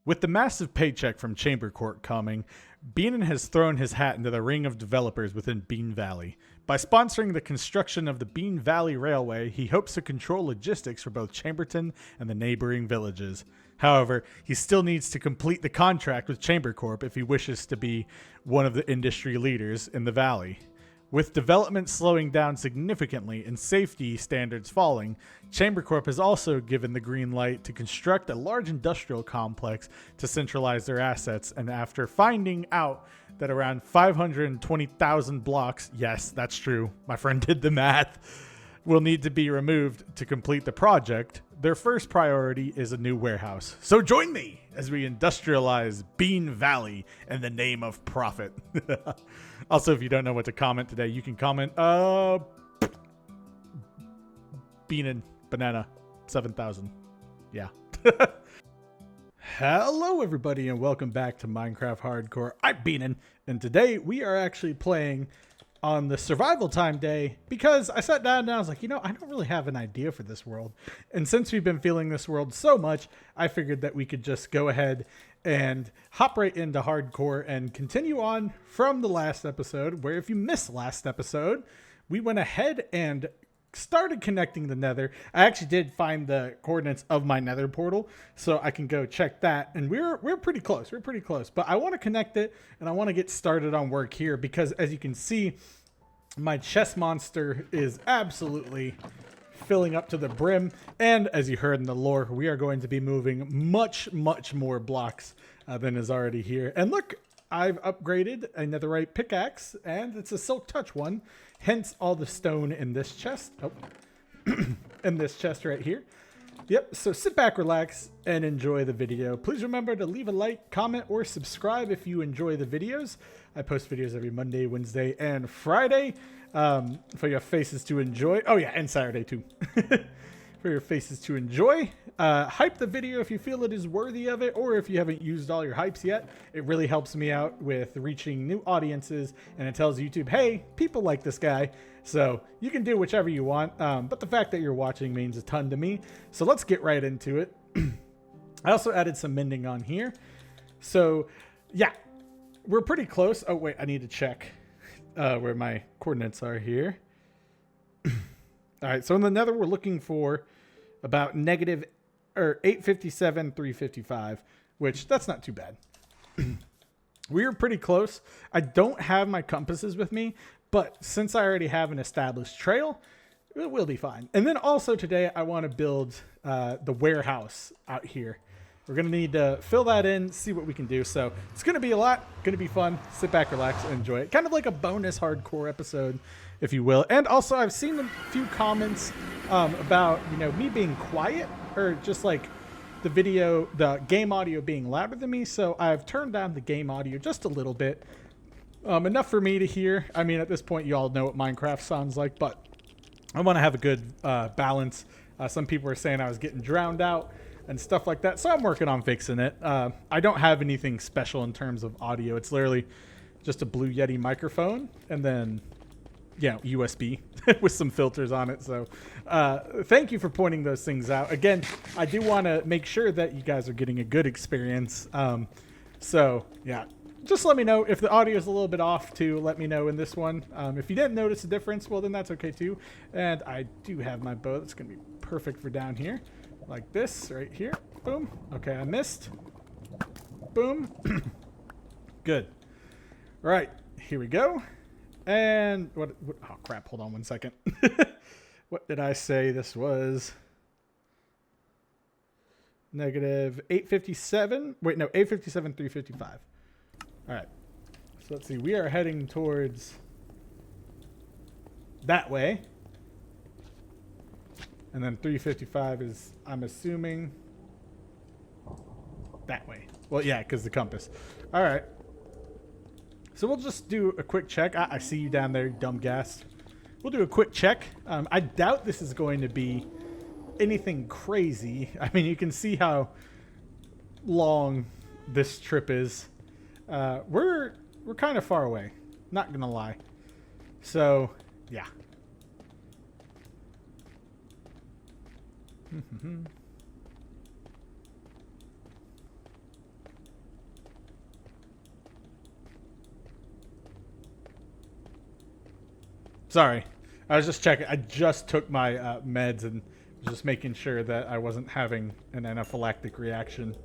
With the massive paycheck from Chamber Court coming, Beanon has thrown his hat into the ring of developers within Bean Valley. By sponsoring the construction of the Bean Valley Railway, he hopes to control logistics for both Chamberton and the neighboring villages. However, he still needs to complete the contract with Chamber Corp if he wishes to be one of the industry leaders in the valley. With development slowing down significantly and safety standards falling, Chamber Corp has also given the green light to construct a large industrial complex to centralize their assets, and after finding out that around 520,000 blocks, yes, that's true, my friend did the math, will need to be removed to complete the project, their first priority is a new warehouse. So join me as we industrialize Bean Valley in the name of profit. Also, if you don't know what to comment today, you can comment, Bean and Banana 7,000. Yeah. Hello, everybody, and welcome back to Minecraft Hardcore. I'm Beanon, and today we are actually playing on the survival time day because I sat down and I was like, I don't really have an idea for this world. And since we've been feeling this world so much, I figured that we could just go ahead and hop right into hardcore and continue on from the last episode, where if you missed last episode, we went ahead and started connecting the nether. I actually did find the coordinates of my nether portal, so I can go check that. And we're pretty close. We're pretty close. But I want to connect it, and I want to get started on work here because, as you can see, my chest monster is absolutely filling up to the brim. And as you heard in the lore, we are going to be moving much, much more blocks than is already here. And look, I've upgraded a netherite pickaxe, and it's a silk touch one. Hence all the stone in this chest. Oh, in this chest right here. Yep, so sit back, relax, and enjoy the video. Please remember to leave a like, comment, or subscribe if you enjoy the videos. I post videos every Monday, Wednesday, and Friday for your faces to enjoy. Oh yeah, and Saturday too. For your faces to enjoy. Hype the video if you feel it is worthy of it, or if you haven't used all your hypes yet. It really helps me out with reaching new audiences, and it tells YouTube, hey, people like this guy. So you can do whichever you want, but the fact that you're watching means a ton to me. So let's get right into it. I also added some mending on here. So yeah, we're pretty close. Oh wait, I need to check where my coordinates are here. All right, so in the nether, we're looking for about negative 857, 355, which that's not too bad. We're pretty close. I don't have my compasses with me, but since I already have an established trail, it will be fine. And then also today, I want to build the warehouse out here. We're going to need to fill that in, see what we can do. So it's going to be a lot, going to be fun. Sit back, relax, and enjoy it. Kind of like a bonus hardcore episode, if you will. And also, I've seen a few comments about, me being quiet or just like the game audio being louder than me. So I've turned down the game audio just a little bit. Enough for me to hear. I mean, at this point, you all know what Minecraft sounds like, but I want to have a good balance. Some people are saying I was getting drowned out and stuff like that, so I'm working on fixing it. I don't have anything special in terms of audio. It's literally just a Blue Yeti microphone and then, USB with some filters on it. So thank you for pointing those things out. Again, I do want to make sure that you guys are getting a good experience. So, yeah. Just let me know if the audio is a little bit off too. Let me know in this one. If you didn't notice a difference, well, then that's okay too. And I do have my bow that's going to be perfect for down here. Like this right here. Boom. Okay, I missed. Boom. Good. All right, here we go. And what? Oh, crap. Hold on one second. What did I say? This was negative 857. Wait, no, 857, 355. All right, so let's see. We are heading towards that way. And then 355 is, I'm assuming, that way. Well, yeah, because the compass. All right. So we'll just do a quick check. I see you down there, dumb gas. We'll do a quick check. I doubt this is going to be anything crazy. I mean, you can see how long this trip is. We're kind of far away, not gonna lie. So yeah. Sorry. I was just checking. I just took my meds and just making sure that I wasn't having an anaphylactic reaction.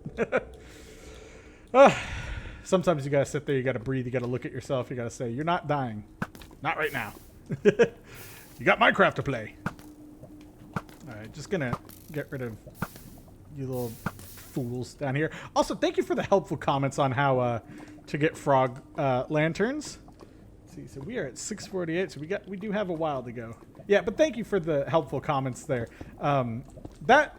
Sometimes you gotta sit there, you gotta breathe, you gotta look at yourself, you gotta say, you're not dying. Not right now. You got Minecraft to play. Alright, just gonna get rid of you little fools down here. Also, thank you for the helpful comments on how to get frog lanterns. Let's see, so we are at 6:48, so we do have a while to go. Yeah, but thank you for the helpful comments there. That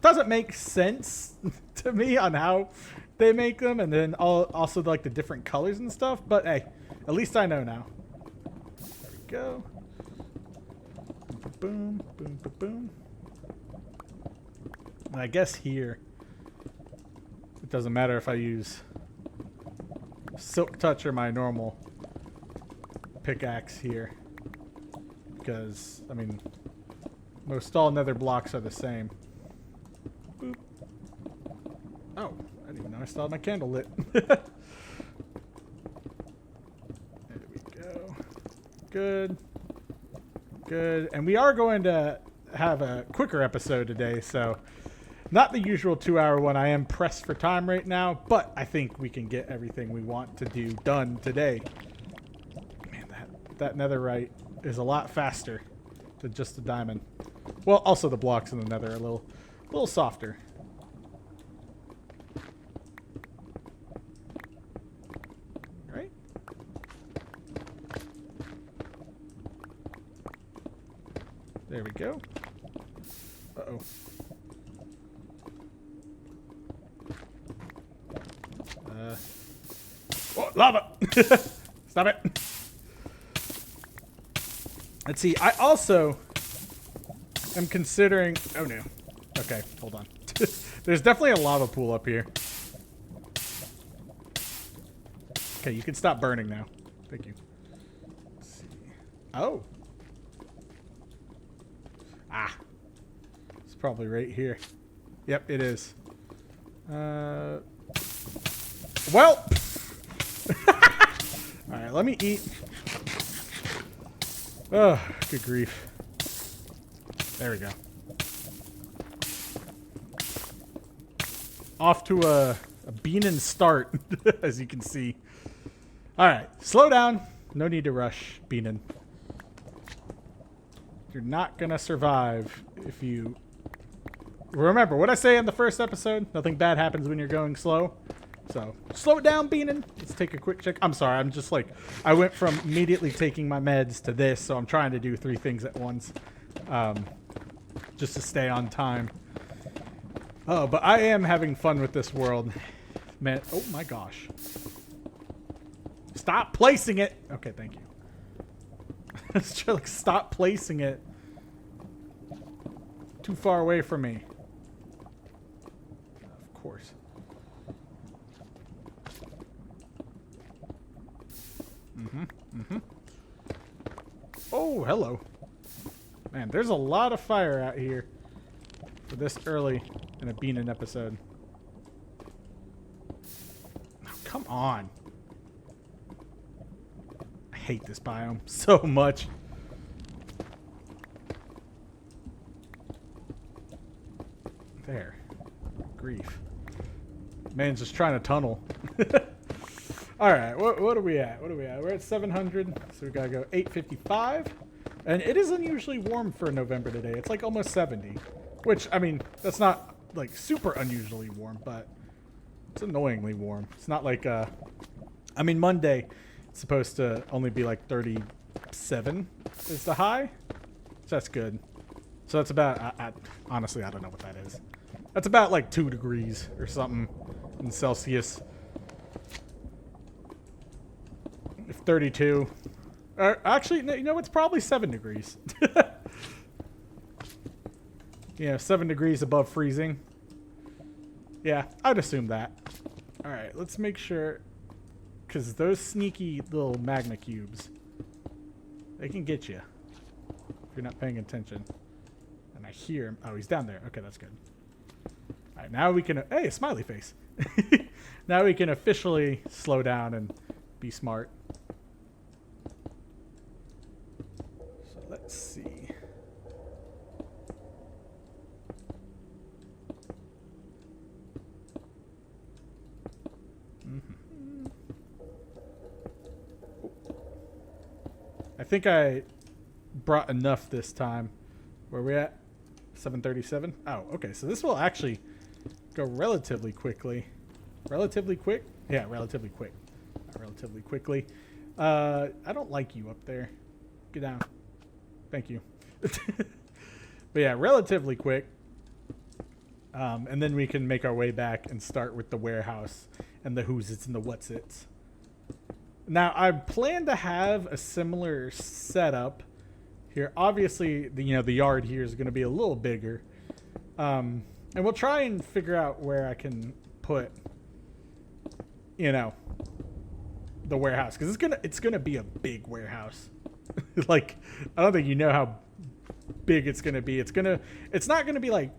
doesn't make sense to me on how they make them, and then also like the different colors and stuff. But hey, at least I know now. There we go. Boom, boom, boom, boom. And I guess here it doesn't matter if I use Silk Touch or my normal pickaxe here, because I mean most all nether blocks are the same. Boop. Oh, I didn't even know I still had my candle lit. There we go. Good. Good. And we are going to have a quicker episode today, so not the usual 2-hour one. I am pressed for time right now, but I think we can get everything we want to do done today. Man, that netherite is a lot faster than just the diamond. Well, also the blocks in the nether are a little softer. Right? There we go. Uh-oh. Oh, lava! Stop it. Let's see. I also am considering... Oh, no. Okay, hold on. There's definitely a lava pool up here. Okay, you can stop burning now. Thank you. Let's see. Oh. Ah. It's probably right here. Yep, it is. Well. Alright, let me eat. Oh, good grief. There we go. Off to a beanin' start, as you can see. Alright, slow down. No need to rush, beanin'. You're not gonna survive if you... Remember, what I say in the first episode? Nothing bad happens when you're going slow. So, slow it down, Beanin. Let's take a quick check. I'm sorry, I'm just like... I went from immediately taking my meds to this, so I'm trying to do 3 things at once. Just to stay on time. Oh, but I am having fun with this world. Man, oh my gosh. Stop placing it! Okay, thank you. It's just like, stop placing it too far away from me. Of course. Oh, hello. Man, there's a lot of fire out here for this early in a Beanin' episode. Oh, come on. I hate this biome so much. There. Grief. Man's just trying to tunnel. Alright, what are we at? What are we at? We're at 700, so we gotta go 855. And it is unusually warm for November today. It's like almost 70. Which, I mean, that's not like super unusually warm, but it's annoyingly warm. It's not like, I mean, Monday, it's supposed to only be like 37 is the high. So that's good. So that's about, honestly, I don't know what that is. That's about like 2 degrees or something in Celsius. If 32. Actually, no, you know, it's probably 7 degrees. Yeah, 7 degrees above freezing. Yeah, I'd assume that. Alright, let's make sure. Because those sneaky little magma cubes, they can get you if you're not paying attention. And I hear him. Oh, he's down there. Okay, that's good. Alright, now we can... Hey, smiley face. Now we can officially slow down and be smart. Let's see. I think I brought enough this time. Where are we at? 737? Oh, okay. So this will actually go relatively quickly. Relatively quick? Yeah, relatively quick. Not relatively quickly. I don't like you up there. Get down. Thank you. But yeah, relatively quick. And then we can make our way back and start with the warehouse and the who's it's and the what's it's. Now, I plan to have a similar setup here. Obviously, the yard here is going to be a little bigger. And we'll try and figure out where I can put, the warehouse, because it's gonna be a big warehouse. Like, I don't think you know how big it's gonna be. It's not gonna be like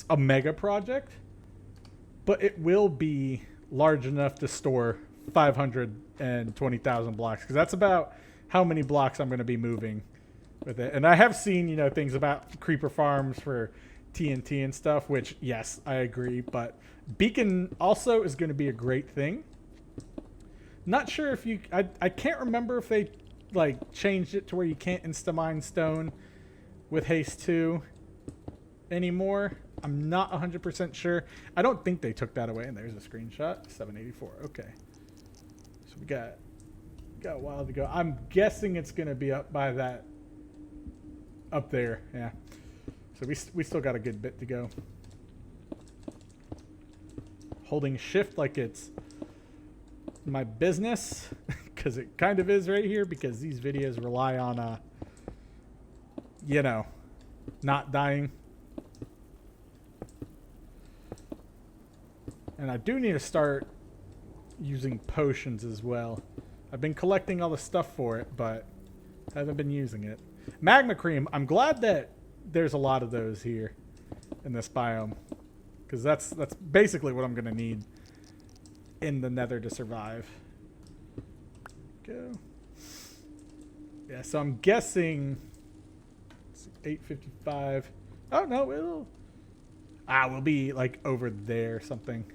a mega project, but it will be large enough to store 520,000 blocks, because that's about how many blocks I'm gonna be moving with it. And I have seen things about creeper farms for TNT and stuff, which yes, I agree, but beacon also is going to be a great thing. Not sure if I can't remember if they like changed it to where you can't insta-mine stone with haste 2 anymore. I'm not 100% sure. I don't think they took that away. And there's a screenshot. 784. Okay. So we got a while to go. I'm guessing it's going to be up by that up there. Yeah. So we still got a good bit to go. Holding shift like it's my business, because it kind of is right here, because these videos rely on not dying. And I do need to start using potions as well. I've been collecting all the stuff for it, but haven't been using it. Magma cream, I'm glad that there's a lot of those here in this biome, because that's basically what I'm gonna need in the nether to survive. Go. Yeah, so I'm guessing 8:55. Oh no, we'll be like over there or something.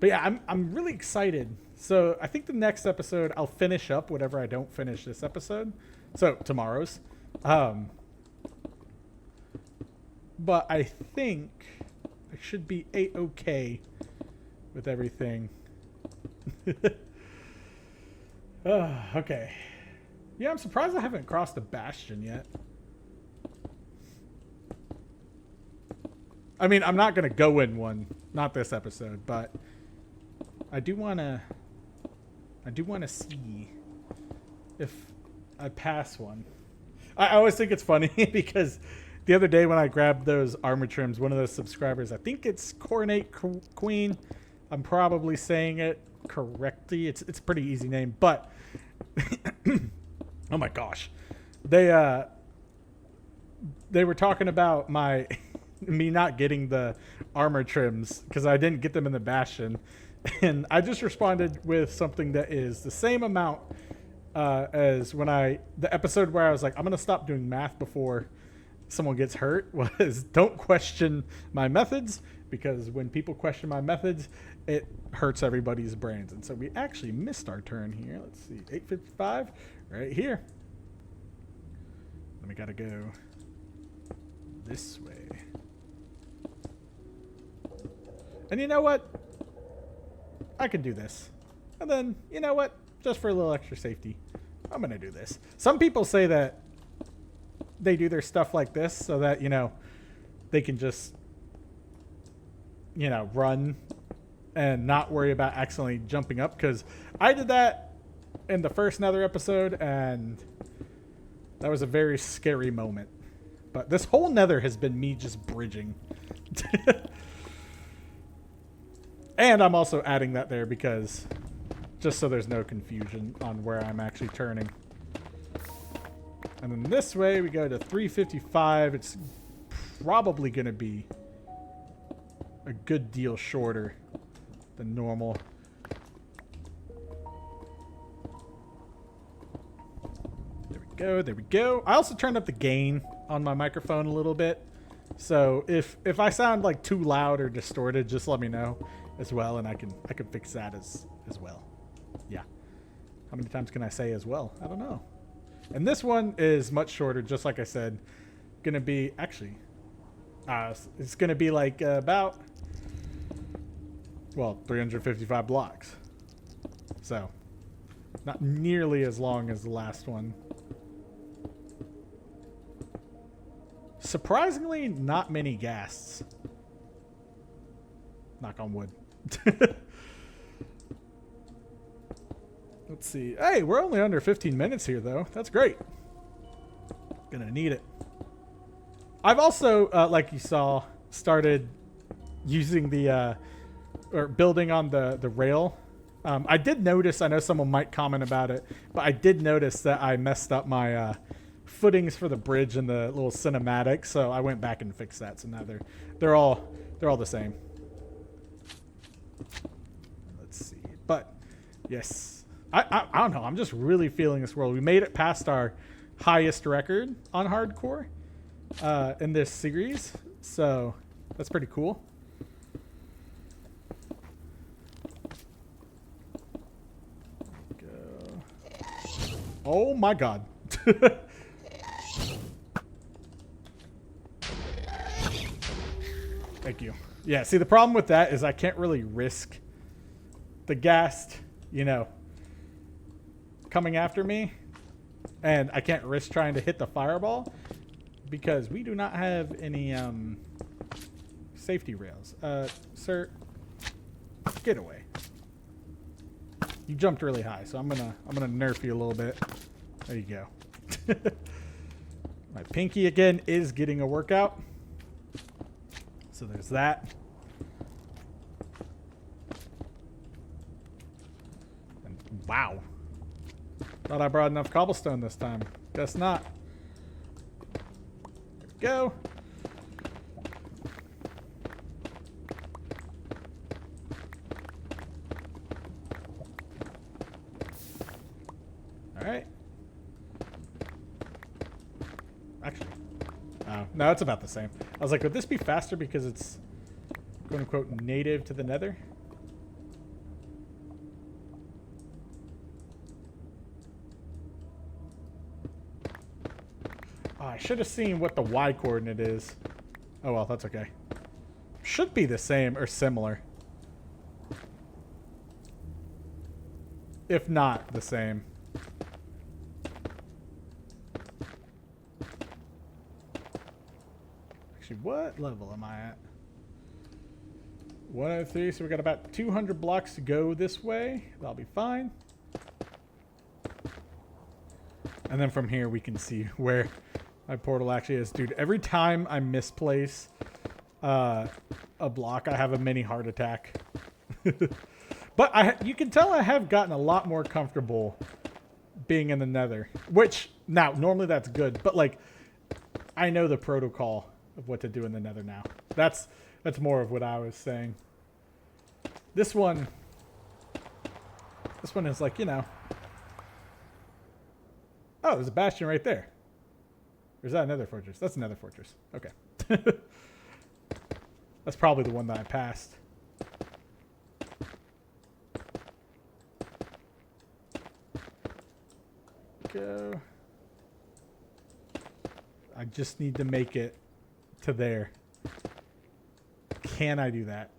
But yeah, I'm really excited. So I think the next episode I'll finish up whatever I don't finish this episode. So tomorrow's. But I think I should be okay with everything. Okay. Yeah, I'm surprised I haven't crossed the bastion yet. I mean, I'm not going to go in one, not this episode, but I do want to see if I pass one. I always think it's funny because the other day when I grabbed those armor trims, one of those subscribers, I think it's Coronate Queen. I'm probably saying it correctly. It's a pretty easy name, but oh my gosh. They were talking about me not getting the armor trims because I didn't get them in the bastion. And I just responded with something that is the same amount as when the episode where I was like, I'm going to stop doing math before someone gets hurt, was don't question my methods, because when people question my methods, it hurts everybody's brains. And so we actually missed our turn here. Let's see, 8:55 right here. Then we got to go this way. And you know what? I can do this. And then, you know what? Just for a little extra safety, I'm going to do this. Some people say that they do their stuff like this so that, they can just, run and not worry about accidentally jumping up. Because I did that in the first Nether episode, and that was a very scary moment. But this whole Nether has been me just bridging. And I'm also adding that there because just so there's no confusion on where I'm actually turning. And then this way we go to 355. It's probably going to be a good deal shorter than normal. There we Go, there we go. I also turned up the gain on my microphone a little bit. So if I sound like too loud or distorted, just let me know as well, and I can fix that as well. Yeah. How many times can I say as well? I don't know. And this one is much shorter, just like I said. Gonna be actually it's gonna be like about 355 blocks. So not nearly as long as the last one. Surprisingly, not many ghasts. Knock on wood. Let's see. Hey, we're only under 15 minutes here, though. That's great. Gonna need it. I've also, like you saw, started using the, or building on the rail. I did notice, I know someone might comment about it, but I did notice that I messed up my footings for the bridge and the little cinematic, so I went back and fixed that. So now they're all the same. Let's see. But yes, I don't know. I'm just really feeling this world. We made it past our highest record on hardcore in this series, so that's pretty cool. Go. Oh my god. Thank you. Yeah, see, the problem with that is I can't really risk the ghast, you know, coming after me, and I can't risk trying to hit the fireball because we do not have any safety rails. Sir, get away. You jumped really high, so I'm gonna nerf you a little bit. There you go. My pinky again is getting a workout. So there's that. And wow. Thought I brought enough cobblestone this time. Guess not. There we go. All right. Actually, no, it's about the same. I was like, would this be faster because it's quote unquote native to the nether? Oh, I should have seen what the Y coordinate is. Oh well, that's okay. Should be the same or similar. If not the same. Actually, what level am I at? 103, so we got about 200 blocks to go this way. That'll be fine. And then from here we can see where my portal actually is. Dude, every time I misplace a block, I have a mini heart attack. But you can tell I have gotten a lot more comfortable being in the nether. Which, now, normally that's good. But, like, I know the protocol of what to do in the nether now. That's more of what I was saying. This one is like, you know. Oh, there's a bastion right there. Or is that another fortress? That's another fortress. Okay. That's probably the one that I passed. Go. I just need to make it to there. Can I do that?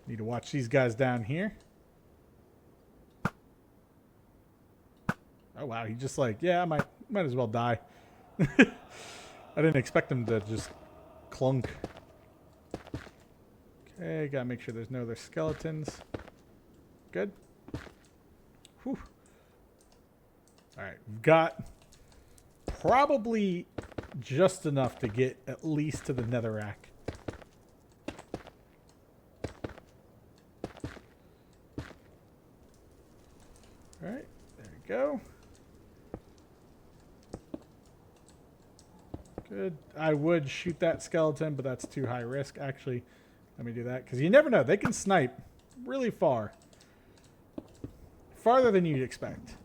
Need to watch these guys down here. Oh wow, he just like, yeah, I might as well die. I didn't expect him to just clunk. Okay, gotta make sure there's no other skeletons. Good. Whew. Alright, we've got probably just enough to get at least to the netherrack. Alright, there we go. Good. I would shoot that skeleton, but that's too high risk. Actually, let me do that, because you never know. They can snipe really far. Farther than you'd expect.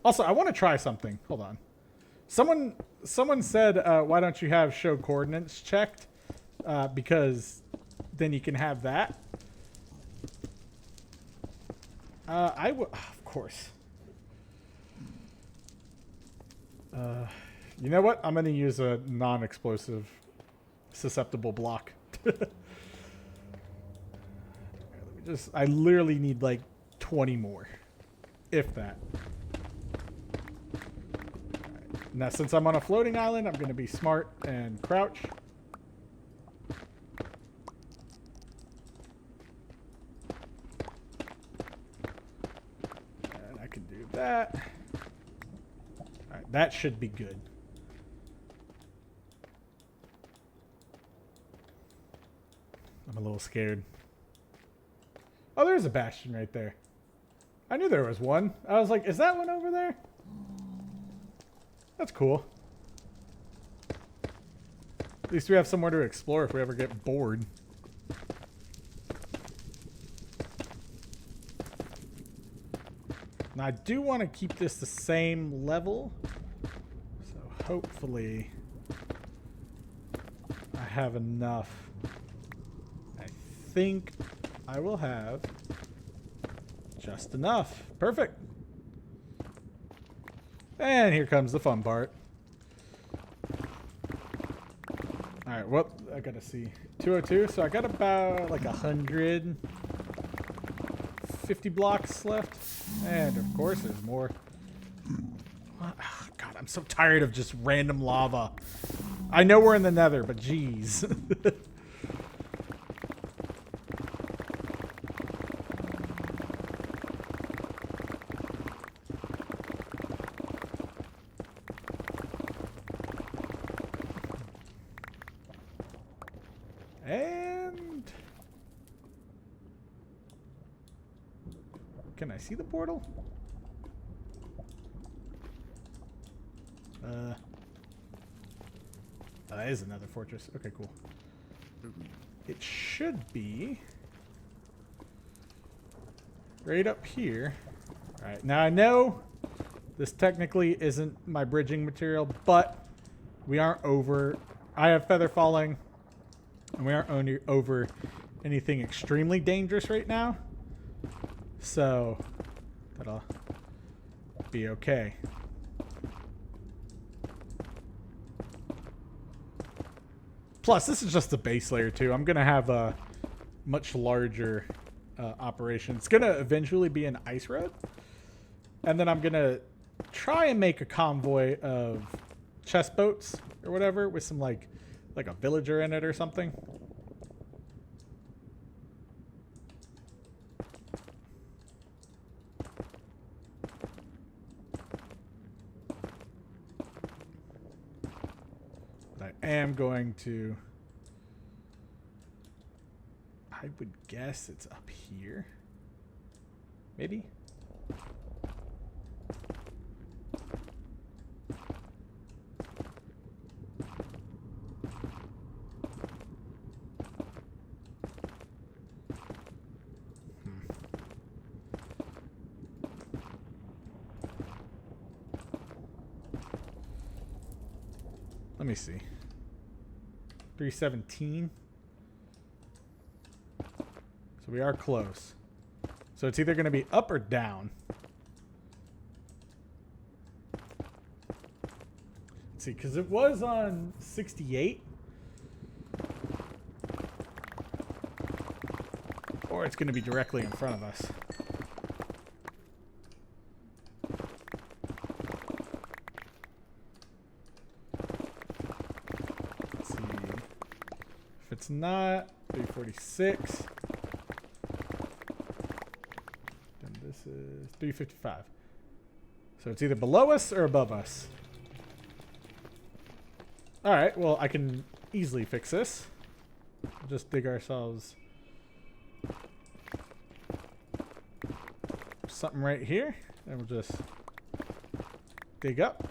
Also, I want to try something. Hold on. Someone said, why don't you have show coordinates checked? Because then you can have that. I would, of course. You know what? I'm going to use a non-explosive susceptible block. I literally need like 20 more. If that. Right. Now, since I'm on a floating island, I'm going to be smart and crouch. And I can do that. Alright, that should be good. I'm a little scared. Oh, there's a bastion right there. I knew there was one. I was like, is that one over there? That's cool. At least we have somewhere to explore if we ever get bored. Now, I do want to keep this the same level. So hopefully I have enough. I think I will have just enough. Perfect. And here comes the fun part. Alright, well, I gotta see. 202, so I got about like 150 blocks left. And of course there's more. What? Oh, God, I'm so tired of just random lava. I know we're in the nether, but geez. And can I see the portal? That is another fortress. Okay, cool. It should be right up here. All right, now I know this technically isn't my bridging material, but we aren't over. I have feather falling. And we aren't only over anything extremely dangerous right now. So that'll be okay. Plus, this is just the base layer too. I'm going to have a much larger operation. It's going to eventually be an ice road. And then I'm going to try and make a convoy of chest boats or whatever with some like a villager in it or something. But I am going to... I would guess it's up here. Maybe? Let me see. 317. So we are close. So it's either going to be up or down. Let's see, because it was on 68. Or it's going to be directly in front of us. It's not 346. Then this is 355. So it's either below us or above us. All right, well, I can easily fix this. We'll just dig ourselves something right here, and we'll just dig up.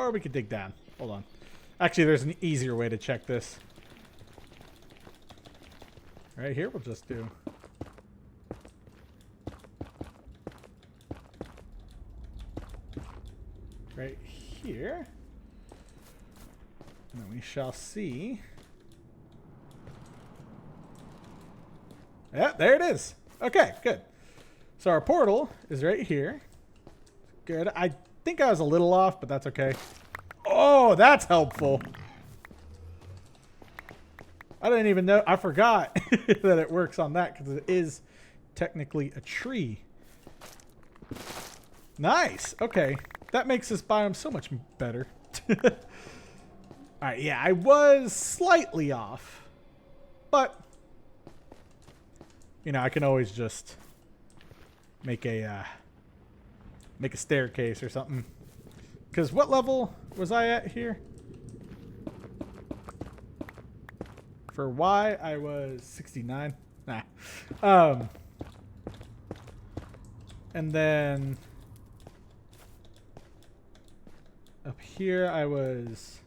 Or we could dig down. Hold on. Actually, there's an easier way to check this. Right here, we'll just do. Right here. And then we shall see. Yeah, there it is. Okay, good. So our portal is right here. Good. I think I was a little off, but that's okay. Oh, that's helpful. I didn't even know. I forgot that it works on that because it is technically a tree. Nice. Okay. That makes this biome so much better. All right. Yeah, I was slightly off. But, you know, I can always just make a staircase or something. Because what level was I at here? For Y, I was 69. Nah. And then up here, I was.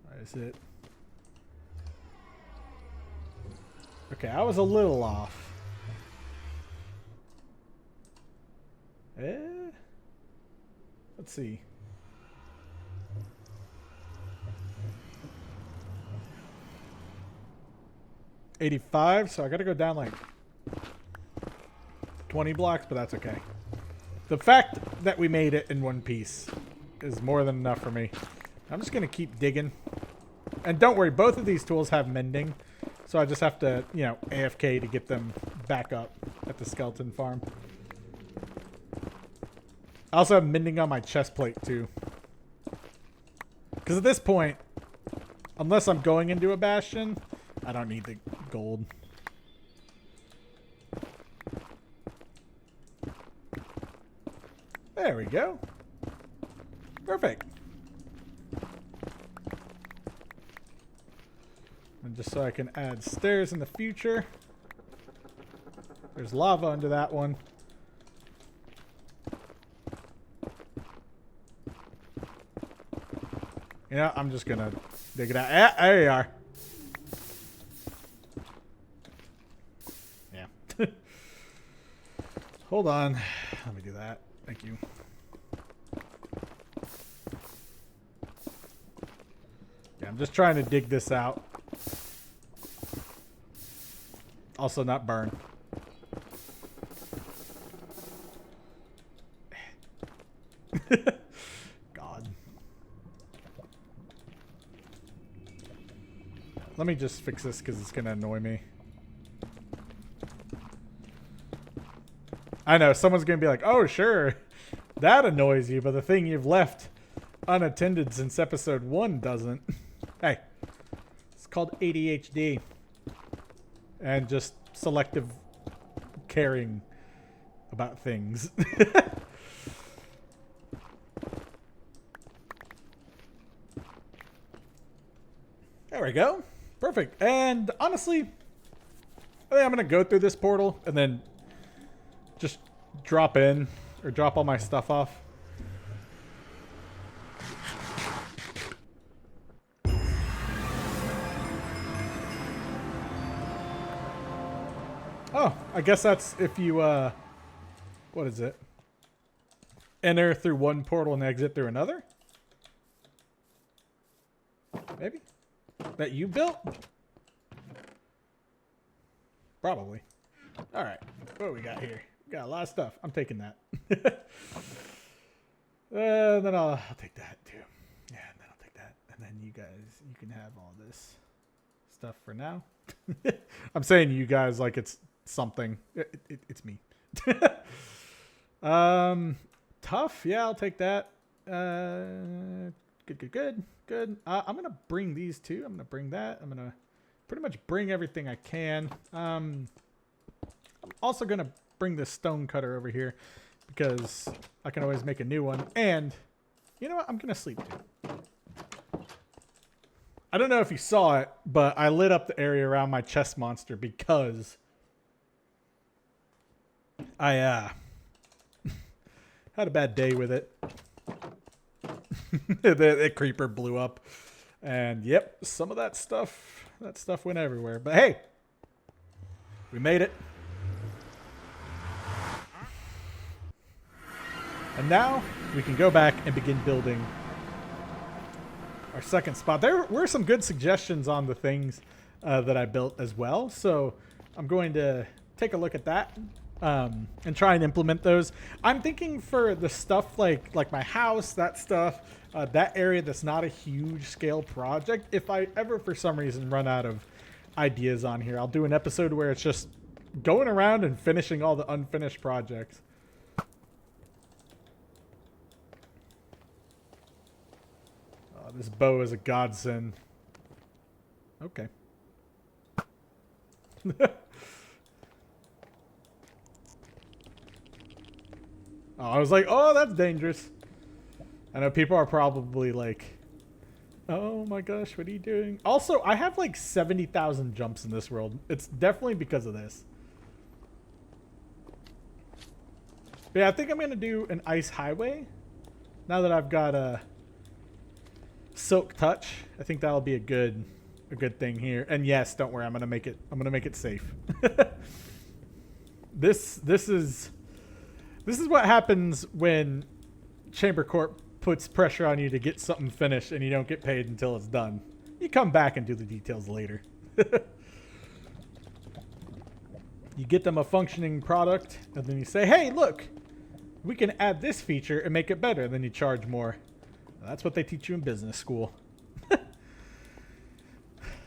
What is it? Okay, I was a little off. Let's see. $85, so I gotta go down like 20 blocks, but that's okay. The fact that we made it in one piece is more than enough for me. I'm just gonna keep digging. And don't worry, both of these tools have mending, so I just have to, you know, AFK to get them back up at the skeleton farm. I also have mending on my chest plate too. Because at this point, unless I'm going into a bastion, I don't need the gold. There we go. Perfect. And just so I can add stairs in the future. There's lava under that one. You know, I'm just gonna dig it out. Yeah, there you are. Yeah. Hold on. Let me do that. Thank you. Yeah, I'm just trying to dig this out. Also not burn. God. Let me just fix this because it's going to annoy me. I know, someone's going to be like, oh, sure, that annoys you, but the thing you've left unattended since episode 1 doesn't. Hey, it's called ADHD. And just selective caring about things. There we go. Perfect. And honestly, I think I'm going to go through this portal and then just drop in or drop all my stuff off. Oh, I guess that's if you, what is it? Enter through one portal and exit through another? Maybe? That you built? Probably. Alright, what do we got here? We got a lot of stuff. I'm taking that. Then I'll take that too. Yeah, and then I'll take that. And then you guys, you can have all this stuff for now. I'm saying you guys like it's something. It's me. Tough. Yeah, I'll take that. Good. I'm going to bring these two. I'm going to bring that. I'm going to pretty much bring everything I can. I'm also going to bring this stone cutter over here because I can always make a new one. And you know what? I'm going to sleep too. I don't know if you saw it, but I lit up the area around my chest monster because I had a bad day with it. The creeper blew up. And yep, some of that stuff went everywhere. But hey, we made it. And now we can go back and begin building our second spot. There were some good suggestions on the things that I built as well. So I'm going to take a look at that and try and implement those. I'm thinking for the stuff like my house, that stuff, that area that's not a huge scale project. If I ever for some reason run out of ideas on here, I'll do an episode where it's just going around and finishing all the unfinished projects. This bow is a godsend. Okay. Oh, I was like, oh, that's dangerous. I know people are probably like, oh my gosh, what are you doing? Also, I have like 70,000 jumps in this world. It's definitely because of this. But yeah, I think I'm going to do an ice highway. Now that I've got a silk touch, I think that'll be a good thing here. And yes, don't worry, I'm going to make it safe. This is what happens when Chamber Corp puts pressure on you to get something finished and you don't get paid until it's done. You come back and do the details later. You get them a functioning product and then you say, hey, look, we can add this feature and make it better. And then you charge more. That's what they teach you in business school.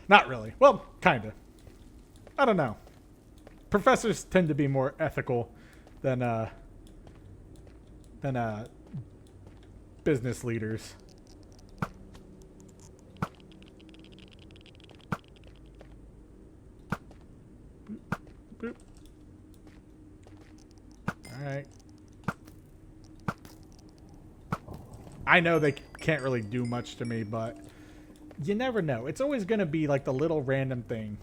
Not really. Well, kind of. I don't know. Professors tend to be more ethical than business leaders. Boop, boop. All right. I know they can't really do much to me, but you never know. It's always going to be like the little random thing.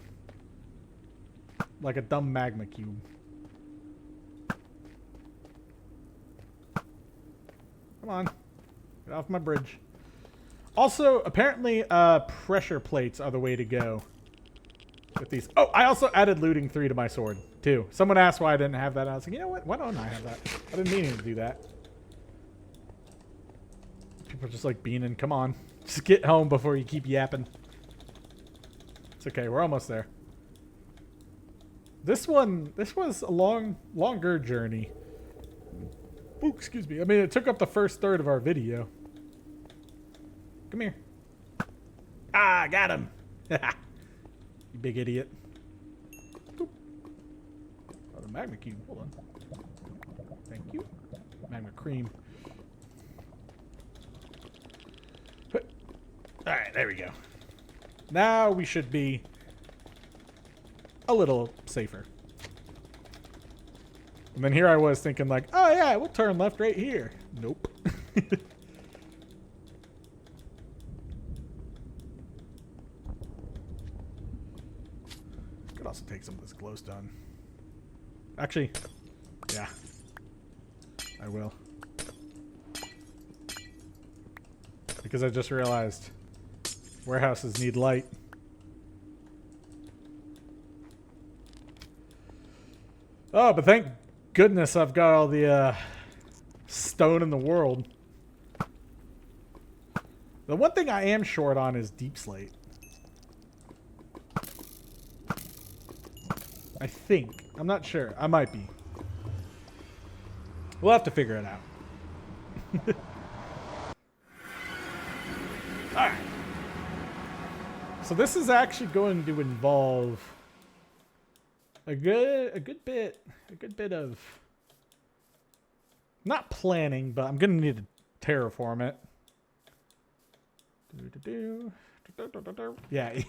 Like a dumb magma cube. Come on. Get off my bridge. Also, apparently, pressure plates are the way to go with these. Oh, I also added looting 3 to my sword, too. Someone asked why I didn't have that. I was like, you know what? Why don't I have that? I didn't mean to do that. People are just like, Beanin', come on. Just get home before you keep yapping. It's okay. We're almost there. This was a longer journey. Ooh, excuse me. I mean, it took up the first third of our video. Come here. Ah, got him. You big idiot. Boop. Oh, the magma cube. Hold on. Thank you. Magma cream. Alright, there we go. Now we should be a little safer. And then here I was thinking like, oh yeah, we'll turn left right here. Nope. Could also take some of this glowstone. Actually, yeah. I will. Because I just realized warehouses need light. Oh, but thank goodness I've got all the stone in the world. The one thing I am short on is deep slate. I think. I'm not sure. I might be. We'll have to figure it out. Alright. So this is actually going to involve a good bit of not planning, but I'm gonna need to terraform it. Yeah,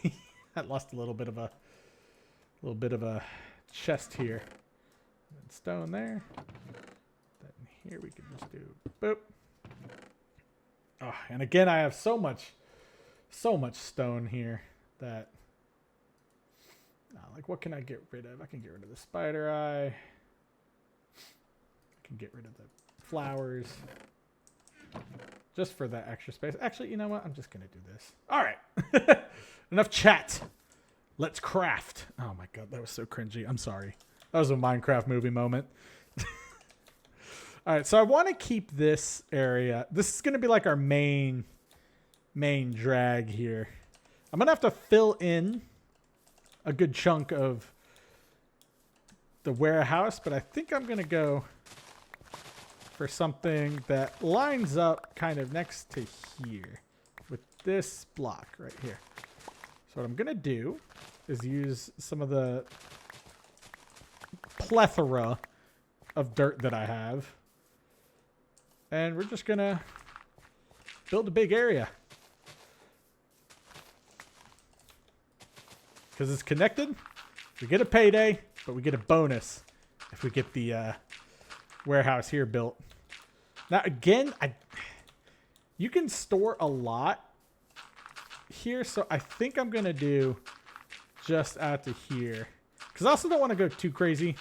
I lost a little bit of a chest here. And stone there. Then here we can just do boop. Oh, and again, I have so much stone here that like what can I get rid of? I can get rid of the spider eye. I can get rid of the flowers. just for that extra space. Actually, you know what? I'm just going to do this. All right. Enough chat. Let's craft. Oh my God, that was so cringy. I'm sorry. That was a Minecraft movie moment. All right, so I want to keep this area. This is going to be like our main drag here. I'm going to have to fill in a good chunk of the warehouse, but I think I'm going to go for something that lines up kind of next to here with this block right here. So what I'm going to do is use some of the plethora of dirt that I have. And we're just going to build a big area. Because it's connected. We get a payday, but we get a bonus if we get the warehouse here built. Now, again, you can store a lot here, so I think I'm going to do just out to here. Because I also don't want to go too crazy,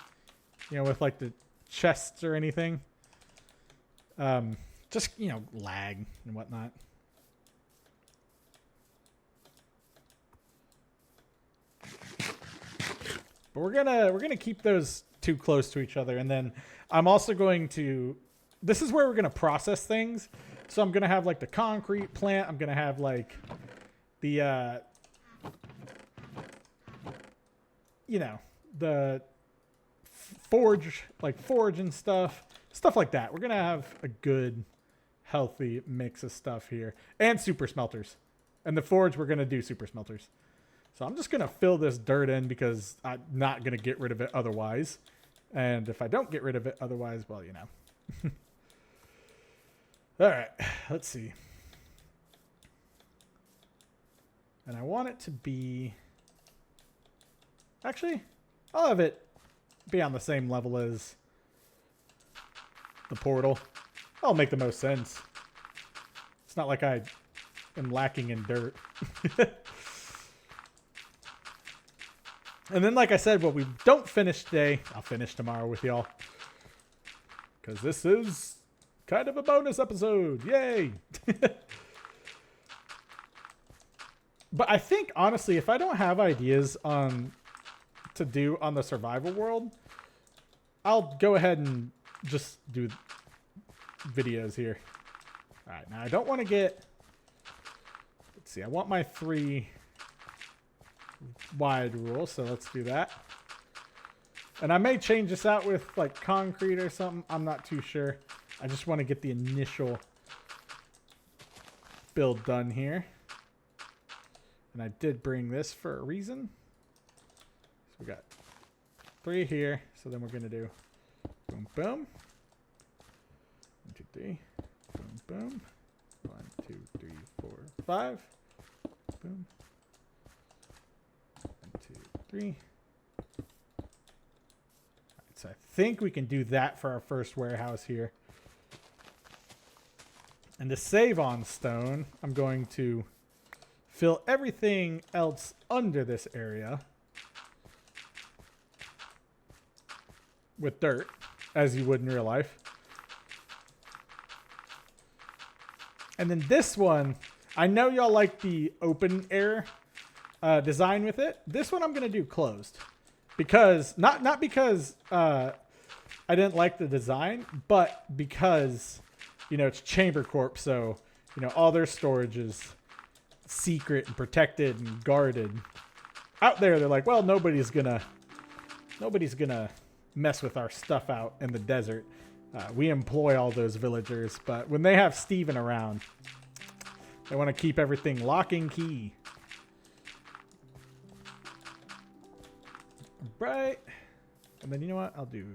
you know, with like the chests or anything. Just, you know, lag and whatnot. But we're gonna keep those too close to each other, and then I'm also going to. This is where we're gonna process things. So I'm gonna have like the concrete plant. I'm gonna have like the you know, the forge and stuff like that. We're gonna have a good, healthy mix of stuff here, and super smelters. And the forge, we're gonna do super smelters. So I'm just going to fill this dirt in because I'm not going to get rid of it otherwise. And if I don't get rid of it otherwise, well, you know. All right, let's see. And I want it to be... Actually, I'll have it be on the same level as the portal. That'll make the most sense. It's not like I am lacking in dirt. And then, like I said, what we don't finish today, I'll finish tomorrow with y'all. Because this is kind of a bonus episode. Yay! But I think, honestly, if I don't have ideas to do on the survival world, I'll go ahead and just do videos here. All right, now I don't want to get... Let's see, I want my 3... wide rule, so let's do that. And I may change this out with like concrete or something. I'm not too sure. I just want to get the initial build done here. And I did bring this for a reason. So we got 3 here. So then we're going to do boom, boom. 1, 2, 3. Boom, boom. 1, 2, 3, 4, 5. Boom. 3. Right, so I think we can do that for our first warehouse here. And to save on stone, I'm going to fill everything else under this area with dirt, as you would in real life. And then this one, I know y'all like the open air design with it. This one I'm going to do closed because not because I didn't like the design, but because, you know, it's Chamber Corp. So, you know, all their storage is secret and protected and guarded. Out there, they're like, well, nobody's gonna mess with our stuff out in the desert. We employ all those villagers, but when they have Steven around, they want to keep everything lock and key. Right. And then you know what? I'll do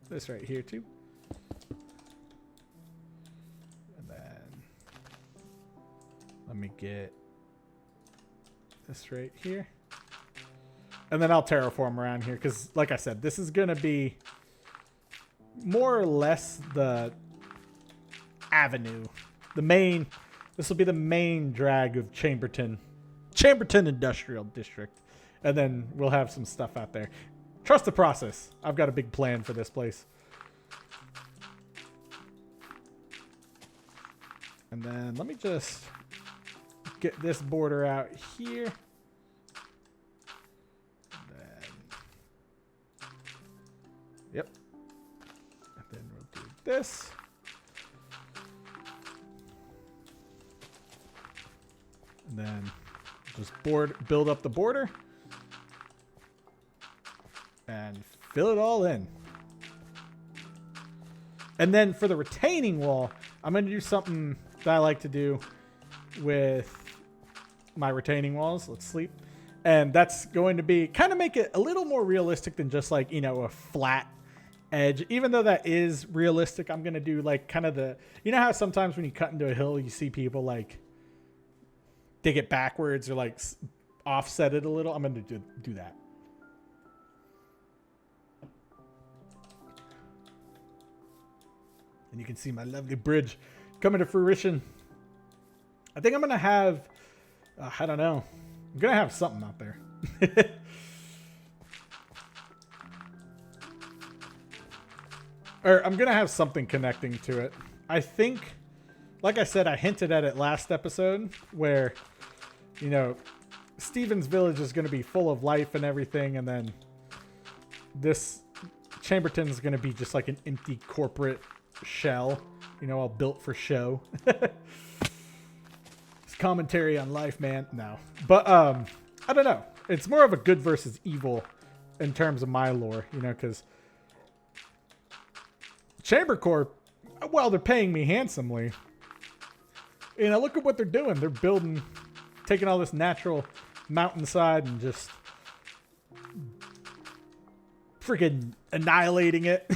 this right here too. And then let me get this right here. And then I'll terraform around here because, like I said, this is going to be more or less the avenue. This will be the main drag of Chamberton Industrial District. And then we'll have some stuff out there. Trust the process. I've got a big plan for this place. And then let me just get this border out here. Then, yep. And then we'll do this. And then just build up the border. And fill it all in. And then for the retaining wall, I'm going to do something that I like to do with my retaining walls. Let's sleep. And that's going to be kind of make it a little more realistic than just like, you know, a flat edge. Even though that is realistic, I'm going to do like kind of the, you know how sometimes when you cut into a hill, you see people like dig it backwards or like offset it a little. I'm going to do that. And you can see my lovely bridge coming to fruition. I think I'm going to have, I don't know. I'm going to have something out there. Or I'm going to have something connecting to it. I think, like I said, I hinted at it last episode where, you know, Steven's village is going to be full of life and everything. And then this Chamberton is going to be just like an empty corporate shell, you know, all built for show. It's commentary on life, man. No, but I don't know. It's more of a good versus evil in terms of my lore, you know, because Chamber Corp, well, they're paying me handsomely. You know, look at what they're doing. They're building, taking all this natural mountainside and just freaking annihilating it.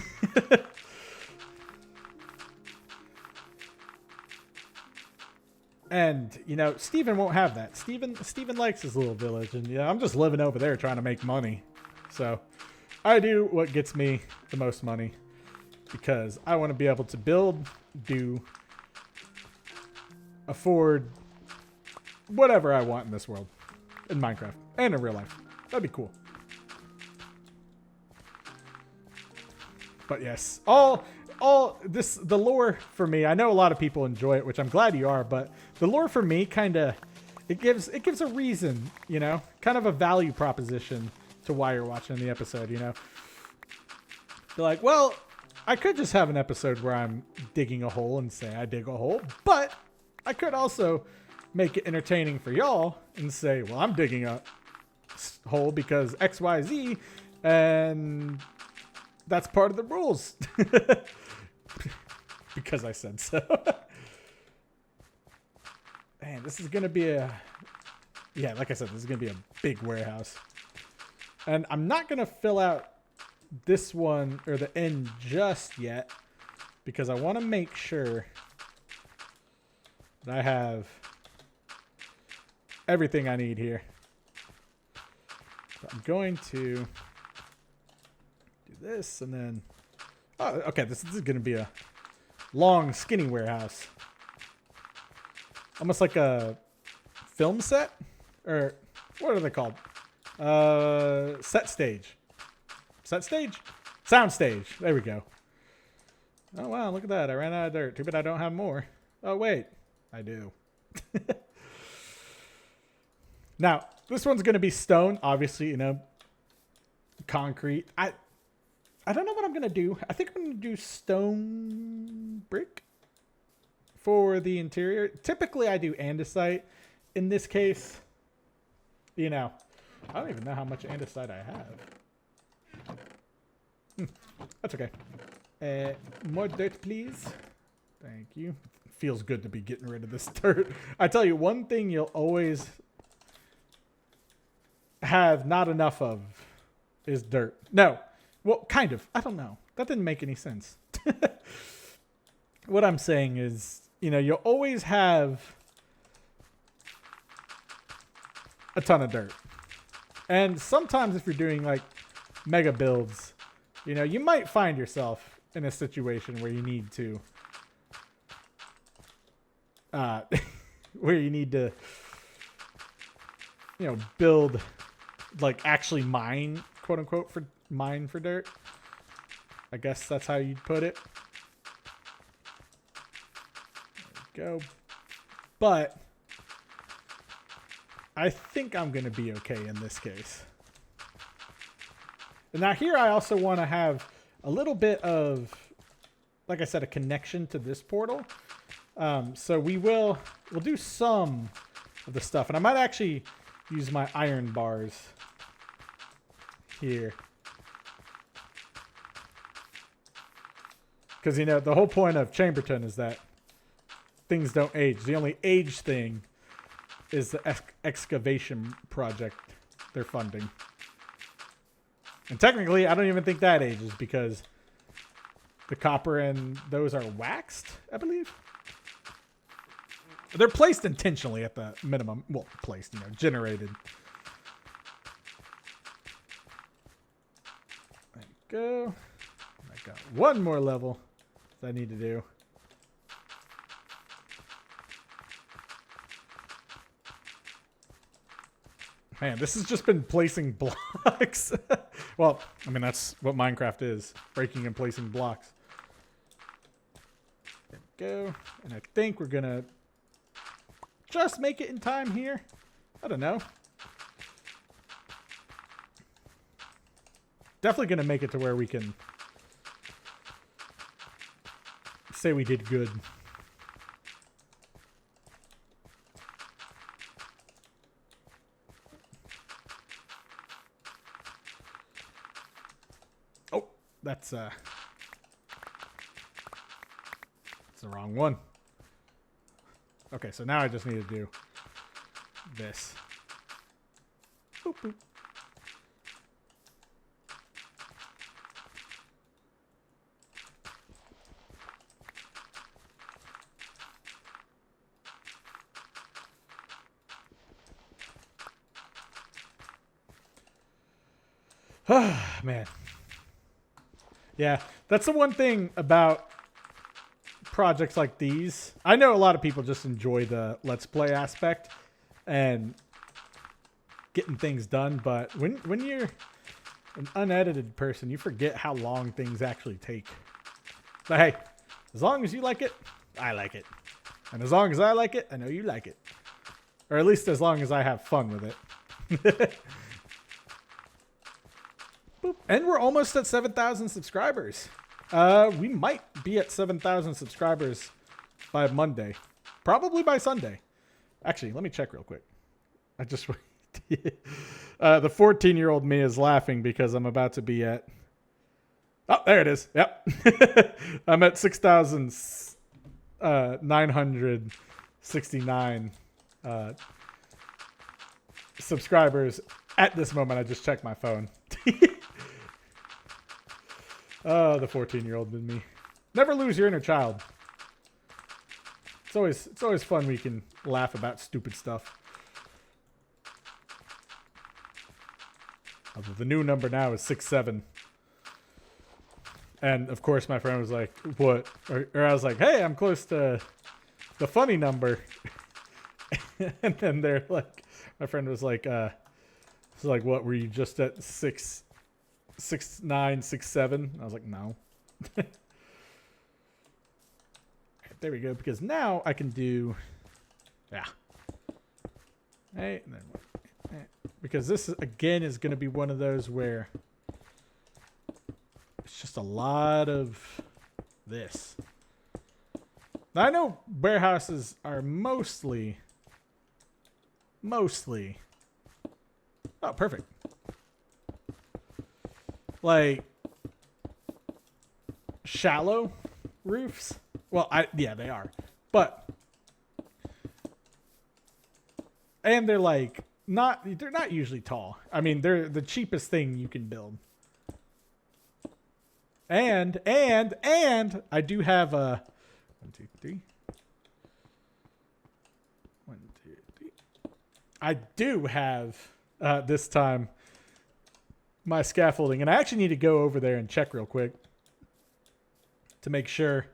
And, you know, Steven won't have that. Steven likes his little village. And, you know, I'm just living over there trying to make money. So I do what gets me the most money. Because I want to be able to build, afford whatever I want in this world. In Minecraft. And in real life. That'd be cool. But yes, the lore for me, I know a lot of people enjoy it, which I'm glad you are, but the lore for me kind of, it gives a reason, you know, kind of a value proposition to why you're watching the episode, you know. You're like, well, I could just have an episode where I'm digging a hole and say I dig a hole, but I could also make it entertaining for y'all and say, well, I'm digging a hole because XYZ, and that's part of the rules. Because I said so. Man, this is going to be yeah, like I said, this is going to be a big warehouse. And I'm not going to fill out this one or the end just yet because I want to make sure that I have everything I need here. So I'm going to do this and then, oh, okay, this is going to be a long, skinny warehouse. Almost like a film set? Or what are they called? Set stage. Set stage? Sound stage. There we go. Oh, wow, look at that. I ran out of dirt. Too bad I don't have more. Oh, wait. I do. Now, this one's going to be stone, obviously, you know, concrete. I don't know what I'm going to do. I think I'm going to do stone brick for the interior. Typically, I do andesite. In this case, you know, I don't even know how much andesite I have. That's okay. More dirt, please. Thank you. Feels good to be getting rid of this dirt. I tell you, one thing you'll always have not enough of is dirt. No. Well, kind of. I don't know. That didn't make any sense. What I'm saying is, you know, you'll always have a ton of dirt. And sometimes if you're doing like mega builds, you know, you might find yourself in a situation where you need to you know, build, like actually mine, quote unquote, mine for dirt. I guess that's how you'd put it. There we go. But I think I'm going to be okay in this case. And now here I also want to have a little bit of, like I said, a connection to this portal. So we'll do some of the stuff. And I might actually use my iron bars here. Because, you know, the whole point of Chamberton is that things don't age. The only age thing is the excavation project they're funding. And technically, I don't even think that ages because the copper and those are waxed, I believe. They're placed intentionally at the minimum. Well, placed, you know, generated. There you go. I got one more level that I need to do. Man, this has just been placing blocks. Well, I mean, that's what Minecraft is. Breaking and placing blocks. There we go. And I think we're going to just make it in time here. I don't know. Definitely going to make it to where we can say we did good. That's the wrong one. Okay, so now I just need to do this. Boop, boop. Man. Yeah, that's the one thing about projects like these. I know a lot of people just enjoy the Let's Play aspect and getting things done, but when you're an unedited person, you forget how long things actually take. But hey, as long as you like it, I like it. And as long as I like it, I know you like it. Or at least as long as I have fun with it. Boop. And we're almost at 7,000 subscribers. We might be at 7,000 subscribers by Monday. Probably by Sunday. Actually, let me check real quick. I just... the 14-year-old me is laughing because I'm about to be at... Oh, there it is. Yep. I'm at 6,969 subscribers at this moment. I just checked my phone. Oh, the 14-year-old in me. Never lose your inner child. It's always fun when you can laugh about stupid stuff. Although the new number now is 67. And of course my friend was like, what? Or I was like, hey, I'm close to the funny number. And then they're like, my friend was like, what, were you just at 6,967? I was like, no. There we go, because now I can do, yeah. Hey, and then, because this, again, is going to be one of those where it's just a lot of this. Now, I know warehouses are mostly, oh, perfect. Like, shallow roofs. Well, yeah, they are. But, and they're like, they're not usually tall. I mean, they're the cheapest thing you can build. And I do have a 1, 2, 3. 1, 2, 3. I do have this time my scaffolding, and I actually need to go over there and check real quick to make sure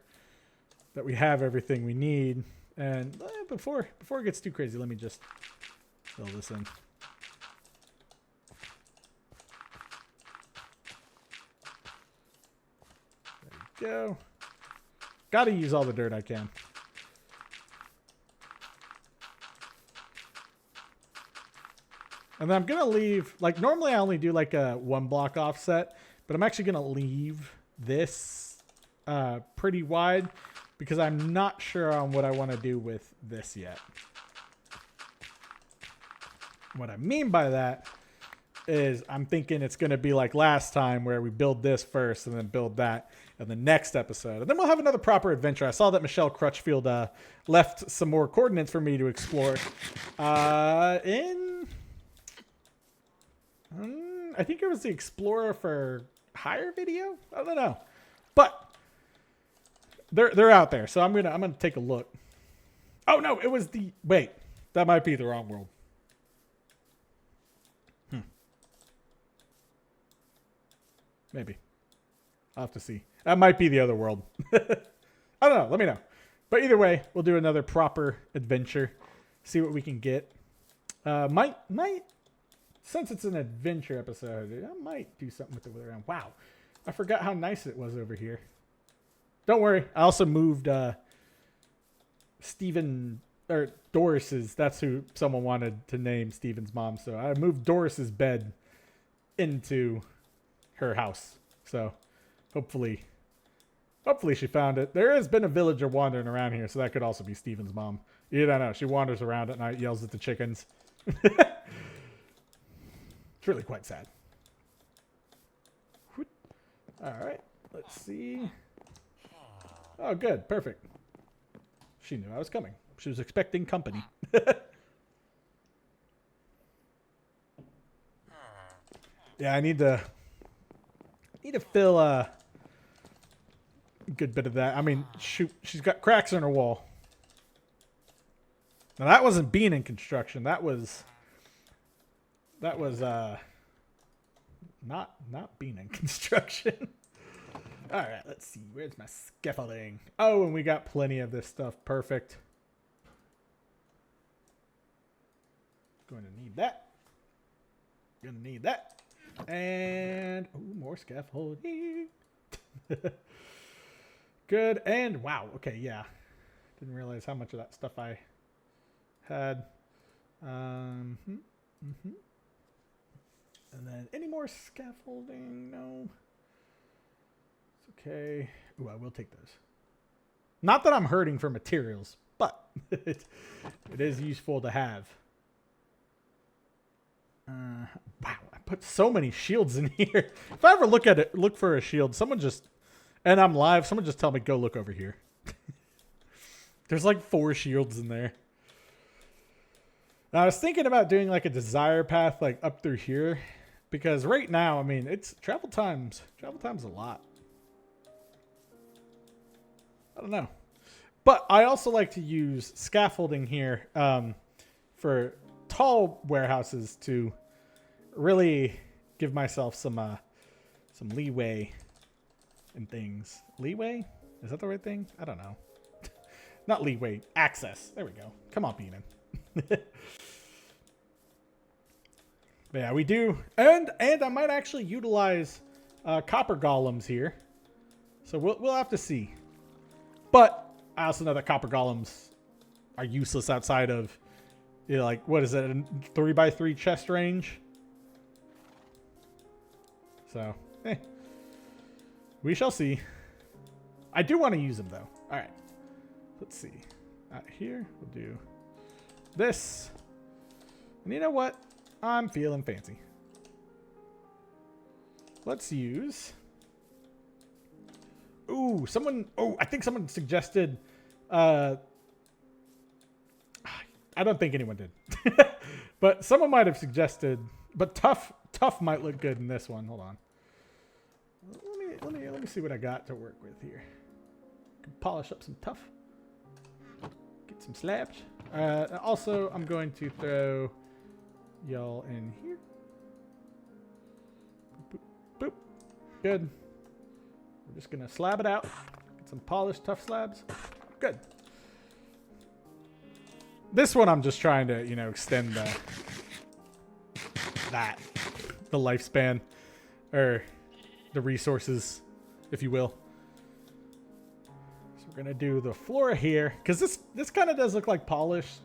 that we have everything we need. And before it gets too crazy, let me just fill this in. There we go. Gotta use all the dirt I can. And then I'm going to leave, like normally I only do like a 1 block offset, but I'm actually going to leave this pretty wide because I'm not sure on what I want to do with this yet. What I mean by that is I'm thinking it's going to be like last time where we build this first and then build that in the next episode. And then we'll have another proper adventure. I saw that Michelle Crutchfield left some more coordinates for me to explore in... I think it was the Explorer for Hire video. I don't know, but they're out there. So I'm gonna take a look. Oh no, it was the wait. That might be the wrong world. Maybe I'll have to see. That might be the other world. I don't know. Let me know. But either way, we'll do another proper adventure. See what we can get. Might. Since it's an adventure episode, I might do something with it around. Wow. I forgot how nice it was over here. Don't worry. I also moved Steven, or Doris's. That's who someone wanted to name Steven's mom. So I moved Doris's bed into her house. So hopefully she found it. There has been a villager wandering around here, so that could also be Steven's mom. You don't know. She wanders around at night, yells at the chickens. It's really quite sad. All right, let's see. Oh, good, perfect. She knew I was coming. She was expecting company. Yeah, I need to fill a good bit of that. I mean, shoot, she's got cracks in her wall. Now that wasn't being in construction. That was not being in construction. All right, let's see. Where's my scaffolding? Oh, and we got plenty of this stuff. Perfect. Going to need that. Gonna need that. And ooh, more scaffolding. Good. And wow. Okay, yeah. Didn't realize how much of that stuff I had. And then any more scaffolding? No. It's okay. Ooh, I will take those. Not that I'm hurting for materials, but it is useful to have. Wow, I put so many shields in here. If I ever look for a shield, someone just, and I'm live, someone just tell me, go look over here. There's like 4 shields in there. Now, I was thinking about doing like a desire path like up through here, because right now, I mean, it's travel time's a lot. I don't know. But I also like to use scaffolding here for tall warehouses to really give myself some leeway and things. Leeway? Is that the right thing? I don't know. Not leeway. Access. There we go. Come on, Beanin. But yeah, we do. And I might actually utilize copper golems here. So we'll have to see. But I also know that copper golems are useless outside of, you know, like, what is it, a 3x3 chest range? So, we shall see. I do want to use them, though. All right. Let's see. Out here, we'll do this. And you know what? I'm feeling fancy. Let's use... Ooh, I think someone suggested... I don't think anyone did. But someone might have suggested... But tough might look good in this one. Hold on. Let me see what I got to work with here. Can polish up some tough. Get some slabs. Also, I'm going to throw y'all in here. Boop, boop, boop. Good. We're just gonna slab it out. Get some polished tough slabs. Good. This one I'm just trying to, you know, extend the lifespan, or the resources, if you will. So we're gonna do the floor here, because this kind of does look like polished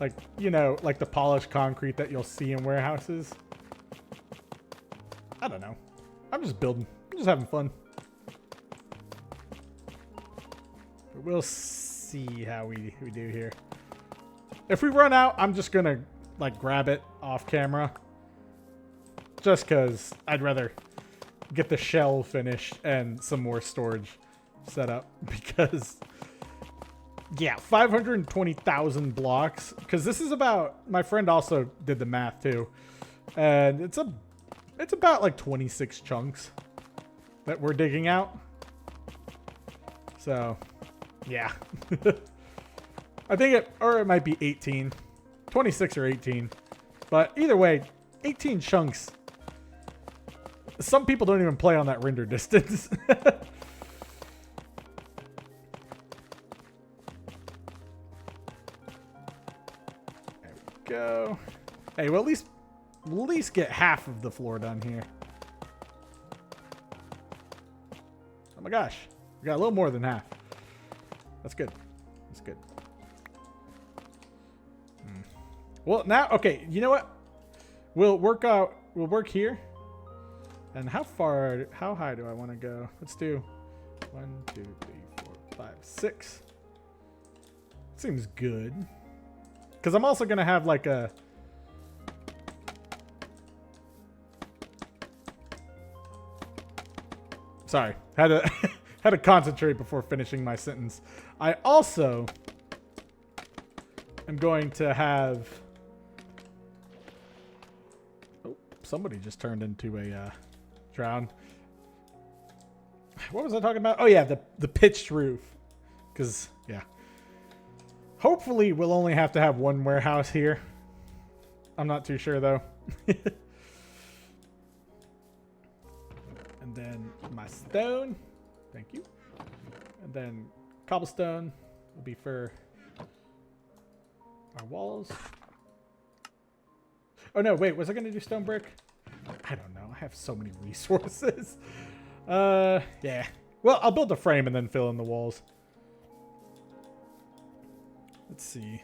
Like, you know, like the polished concrete that you'll see in warehouses. I don't know. I'm just building. I'm just having fun. But we'll see how we do here. If we run out, I'm just going to like grab it off camera. Just because I'd rather get the shell finished and some more storage set up. Because, yeah, 520,000 blocks. Because this is about, my friend also did the math too. And it's about like 26 chunks that we're digging out. So, yeah. I think it might be 18. 26 or 18. But either way, 18 chunks. Some people don't even play on that render distance. There we go. Hey, well, at least get half of the floor done here. Oh my gosh. We got a little more than half. That's good. That's good. Well, now, okay, you know what? We'll work here. And how high do I want to go? Let's do 1, 2, 3, 4, 5, 6. Seems good. Because I'm also going to have like a... Sorry, had to concentrate before finishing my sentence. I also am going to have... Oh, somebody just turned into a drown. What was I talking about? Oh yeah, the pitched roof. Because, yeah. Hopefully we'll only have to have one warehouse here. I'm not too sure though. And then my stone. Thank you. And then cobblestone will be for our walls. Oh no, wait, was I going to do stone brick? I don't know. I have so many resources. Yeah. Well, I'll build the frame and then fill in the walls. Let's see.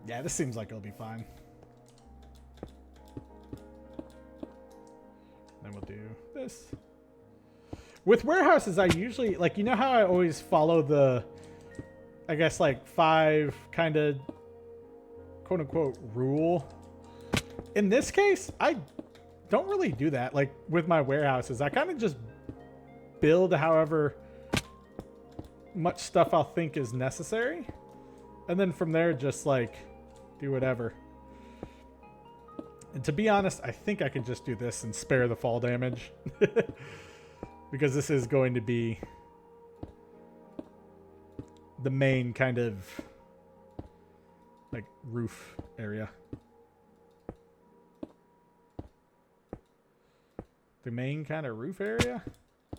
Yeah, this seems like it'll be fine. Then we'll do this. With warehouses, I usually, like, you know how I always follow the, I guess, like, 5 kind of quote-unquote rule? In this case, I don't really do that. Like, with my warehouses, I kind of just build however much stuff I'll think is necessary. And then from there, just, like, do whatever. And to be honest, I think I can just do this and spare the fall damage. Because this is going to be the main kind of, like, roof area. The main kind of roof area?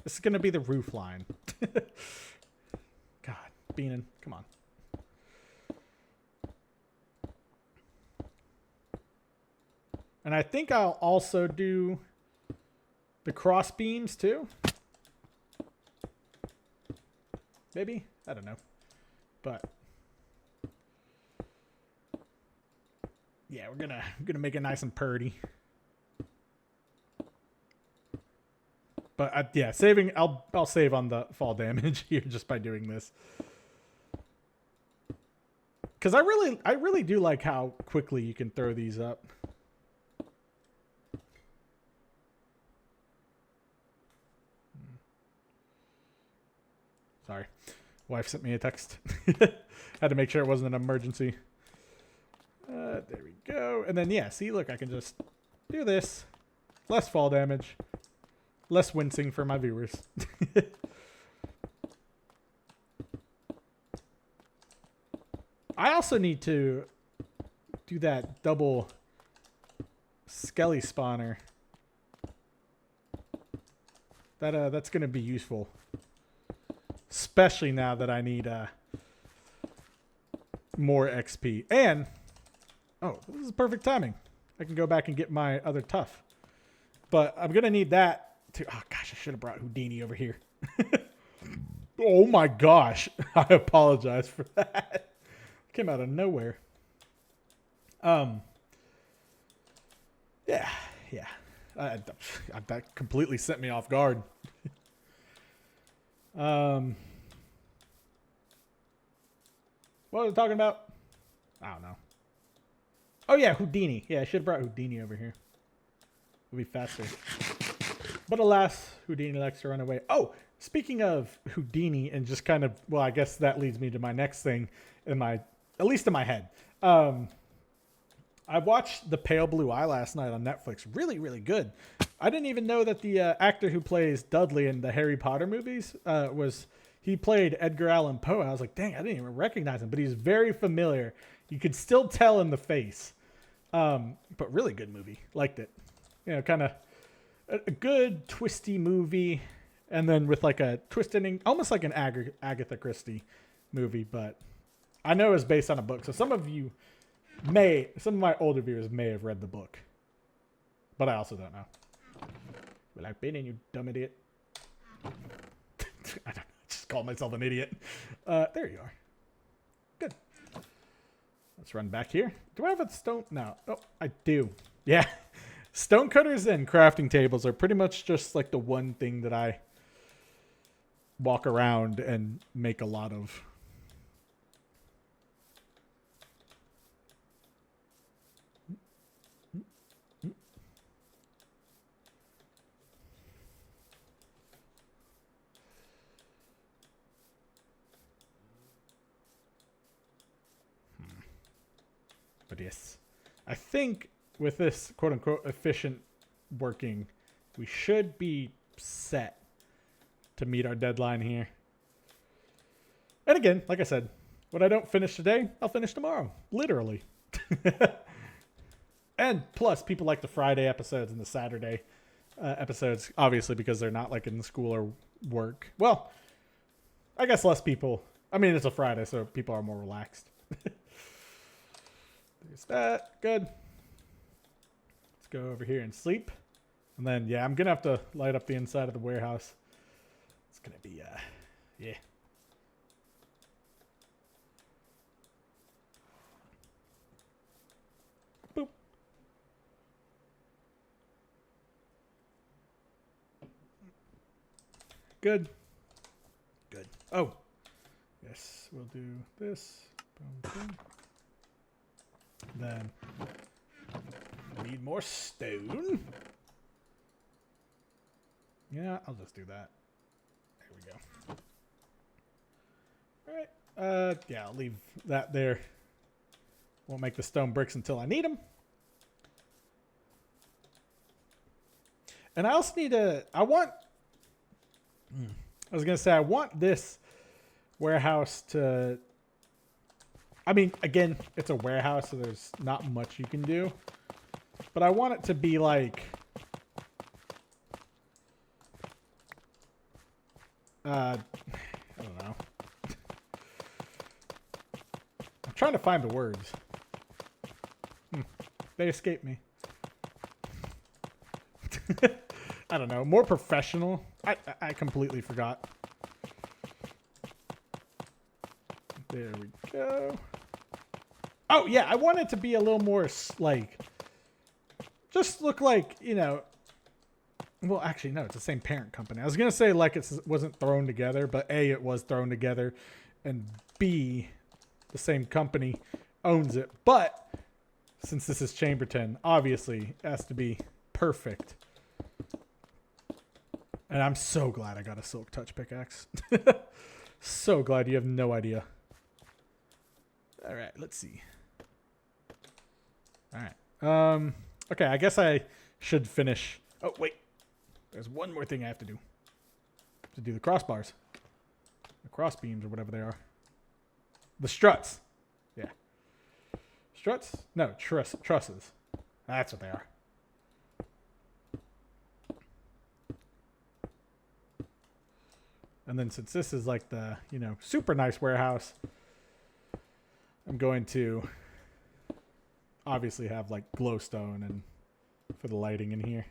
This is going to be the roof line. God, Beanin, come on. And I think I'll also do the cross beams too. Maybe? I don't know. But yeah, we're gonna make it nice and purty. But yeah, I'll save on the fall damage here just by doing this. Cuz I really do like how quickly you can throw these up. Sorry. Wife sent me a text. Had to make sure it wasn't an emergency. There we go. And then, yeah, see, look, I can just do this. Less fall damage. Less wincing for my viewers. I also need to do that double skelly spawner. That's going to be useful. Especially now that I need more XP. And, oh, this is perfect timing. I can go back and get my other tough. But I'm going to need that to... Oh, gosh, I should have brought Houdini over here. Oh my gosh. I apologize for that. Came out of nowhere. Yeah, yeah. That completely sent me off guard. What was I talking about? I don't know. Oh yeah, Houdini. Yeah, I should have brought Houdini over here. It'll be faster. But alas, Houdini likes to run away. Oh, speaking of Houdini and just kind of, well, I guess that leads me to my next thing in my, at least in my head. I watched The Pale Blue Eye last night on Netflix. Really, really good. I didn't even know that the actor who plays Dudley in the Harry Potter movies he played Edgar Allan Poe. I was like, dang, I didn't even recognize him, but he's very familiar. You could still tell in the face. But really good movie. Liked it. You know, kind of a good twisty movie, and then with like a twist ending, almost like an Agatha Christie movie. But I know it's based on a book, so some of my older viewers may have read the book, but I also don't know. Well, I've been in, you dumb idiot. I don't know, just call myself an idiot. There you are. Good. Let's run back here. Do I have a stone? No. Oh, I do. Yeah. Stone cutters and crafting tables are pretty much just like the one thing that I walk around and make a lot of. But yes, I think with this quote unquote efficient working, we should be set to meet our deadline here. And again, like I said, what I don't finish today, I'll finish tomorrow. Literally. And plus, people like the Friday episodes and the Saturday episodes, obviously, because they're not like in school or work. Well, I guess less people. I mean, it's a Friday, so people are more relaxed. There's that. Good. Let's go over here and sleep. And then, yeah, I'm going to have to light up the inside of the warehouse. It's going to be, yeah. Boop. Good. Good. Oh. Yes, we'll do this. Boom, boom. Then need more stone. Yeah, I'll just do that. There we go. All right. Yeah, I'll leave that there. Won't make the stone bricks until I need them. And I also need I was going to say, I want this warehouse to, I mean, again, it's a warehouse, so there's not much you can do. But I want it to be like, I don't know. I'm trying to find the words. They escape me. I don't know. More professional. I completely forgot. There we go. Oh, yeah. I want it to be a little more, like, just look like, you know. Well, actually, no. It's the same parent company. I was going to say, like, it wasn't thrown together. But A, it was thrown together. And B, the same company owns it. But since this is Chamberton, obviously, it has to be perfect. And I'm so glad I got a Silk Touch pickaxe. So glad, you have no idea. All right, let's see. All right. Okay, I guess I should finish. Oh, wait. There's one more thing I have to do. To do the crossbars. The cross beams or whatever they are. The struts. Yeah. Struts? No, trusses. That's what they are. And then since this is like the, you know, super nice warehouse, I'm going to obviously have like glowstone and for the lighting in here.